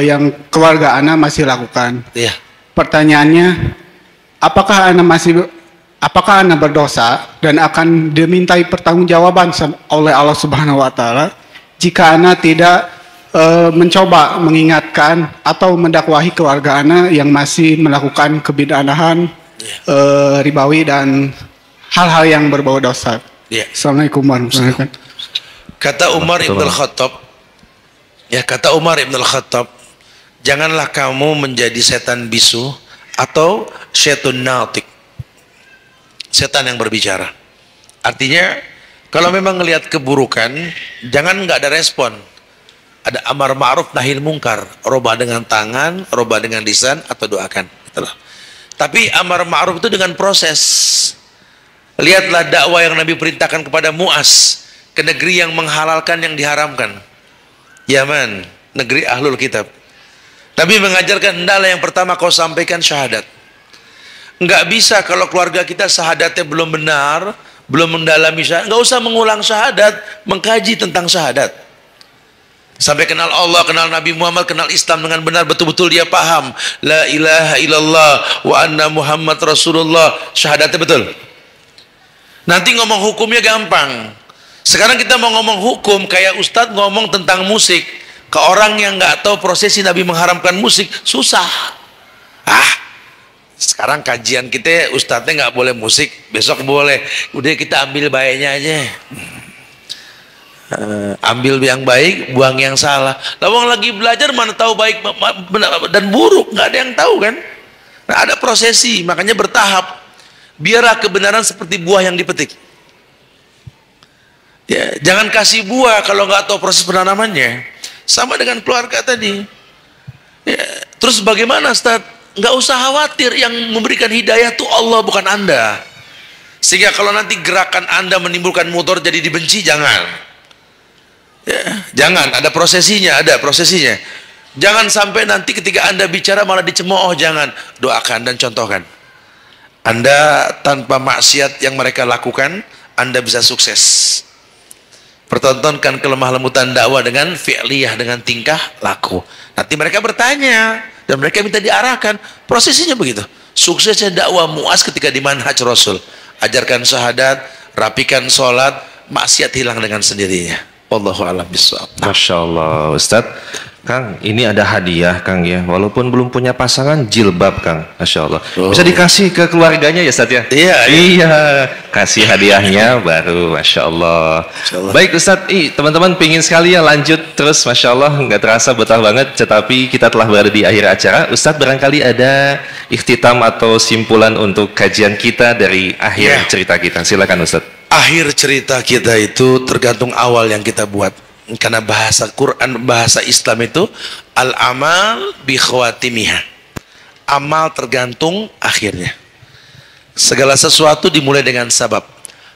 yang keluarga Ana masih lakukan. Iya. Pertanyaannya, apakah Anda berdosa dan akan dimintai pertanggungjawaban oleh Allah Subhanahu wa taala jika Anda tidak mencoba mengingatkan atau mendakwahi keluarga Anda yang masih melakukan kebid'ahan, ribawi dan hal-hal yang berbau dosa? Assalamualaikum warahmatullahi wabarakatuh. Kata Umar Ibn Al-Khattab, kata Umar Ibn Al-Khattab, janganlah kamu menjadi setan bisu atau syaitan natik, setan yang berbicara. Artinya kalau memang ngelihat keburukan, jangan nggak ada respon. Ada amar ma'ruf nahi mungkar, robah dengan tangan, robah dengan lisan, atau doakan. Itulah. Tapi amar ma'ruf itu dengan proses. Lihatlah dakwah yang Nabi perintahkan kepada Mu'az ke negeri yang menghalalkan yang diharamkan. Yaman, negeri ahlul kitab. Nabi mengajarkan, hendaklah yang pertama kau sampaikan syahadat. Enggak bisa kalau keluarga kita syahadatnya belum benar, belum mendalami syahadat, enggak usah mengulang syahadat, mengkaji tentang syahadat. Sampai kenal Allah, kenal Nabi Muhammad, kenal Islam dengan benar, betul-betul dia paham la ilaha illallah wa anna Muhammad Rasulullah, syahadatnya betul. Nanti ngomong hukumnya gampang. Sekarang kita mau ngomong hukum kayak ustadz ngomong tentang musik ke orang yang nggak tahu prosesi Nabi mengharamkan musik, susah. Sekarang kajian kita ustadznya nggak boleh musik, besok boleh, udah kita ambil baiknya aja. Ambil yang baik, buang yang salah. Lawang lagi belajar mana tahu baik dan buruk, nggak ada yang tahu kan. Nah, ada prosesi, makanya bertahap. Biarlah kebenaran seperti buah yang dipetik. Ya, jangan kasih buah kalau nggak tahu proses penanamannya. Sama dengan keluarga tadi. Ya, terus bagaimana, Ustaz? Nggak usah khawatir, yang memberikan hidayah itu Allah, bukan Anda. Sehingga kalau nanti gerakan Anda menimbulkan motor jadi dibenci, jangan. Ya, jangan, ada prosesinya, Jangan sampai nanti ketika Anda bicara malah dicemooh, jangan. Doakan dan contohkan. Anda tanpa maksiat yang mereka lakukan, Anda bisa sukses. Pertontonkan kelemah lembutan dakwah dengan fi'liyah, dengan tingkah laku. Nanti mereka bertanya dan mereka minta diarahkan. Prosesnya begitu. Suksesnya dakwah Mu'az ketika di manhaj Rasul. Ajarkan syahadat, rapikan sholat, maksiat hilang dengan sendirinya. Wallahu a'lam bishawab. Masya Allah, Ustaz. Kang, ini ada hadiah, Kang ya. Walaupun belum punya pasangan, jilbab, Kang. Masya Allah. Bisa dikasih ke keluarganya ya, Ustaz ya? Iya. Kasih hadiahnya baru, Masya Allah. Baik, Ustaz. Teman-teman pingin sekali ya lanjut terus, Masya Allah. Nggak terasa betah banget. Tetapi kita telah berada di akhir acara. Ustaz, barangkali ada ikhtitam atau simpulan untuk kajian kita dari akhir cerita kita. Silakan, Ustaz. Akhir cerita kita itu tergantung awal yang kita buat. Karena bahasa Quran, bahasa Islam itu al-amal bi khawatimiha. Amal tergantung akhirnya. Segala sesuatu dimulai dengan sabab.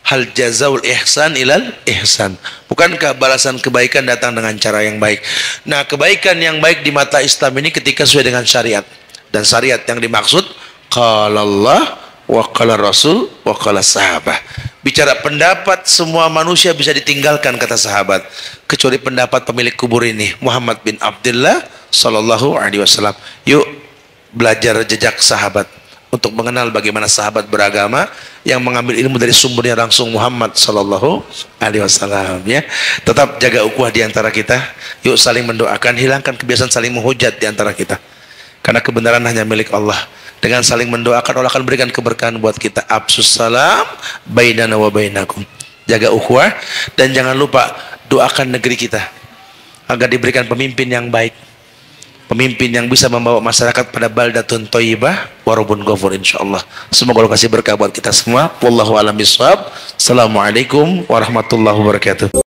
Hal jazaul ihsan ilal ihsan. Bukankah balasan kebaikan datang dengan cara yang baik? Nah, kebaikan yang baik di mata Islam ini ketika sesuai dengan syariat. Dan syariat yang dimaksud qala Allah wa qala Rasul wa qala sahabah. Bicara pendapat semua manusia bisa ditinggalkan, kata sahabat, kecuali pendapat pemilik kubur ini, Muhammad bin Abdullah sallallahu alaihi wasallam. Yuk belajar jejak sahabat untuk mengenal bagaimana sahabat beragama yang mengambil ilmu dari sumbernya langsung Muhammad sallallahu alaihi wasallam, ya. Tetap jaga ukhuwah di antara kita. Yuk saling mendoakan, hilangkan kebiasaan saling menghujat di antara kita. Karena kebenaran hanya milik Allah. Dengan saling mendoakan, Allah akan berikan keberkahan buat kita. Absus salam bainana wa bainakum. Jaga ukhuwah dan jangan lupa doakan negeri kita agar diberikan pemimpin yang baik, pemimpin yang bisa membawa masyarakat pada baldatun thayyibah wa rabbun ghafur, insyaallah. Semoga Allah kasih berkah buat kita semua. Wallahu a'lam bishawab. Assalamualaikum warahmatullahi wabarakatuh.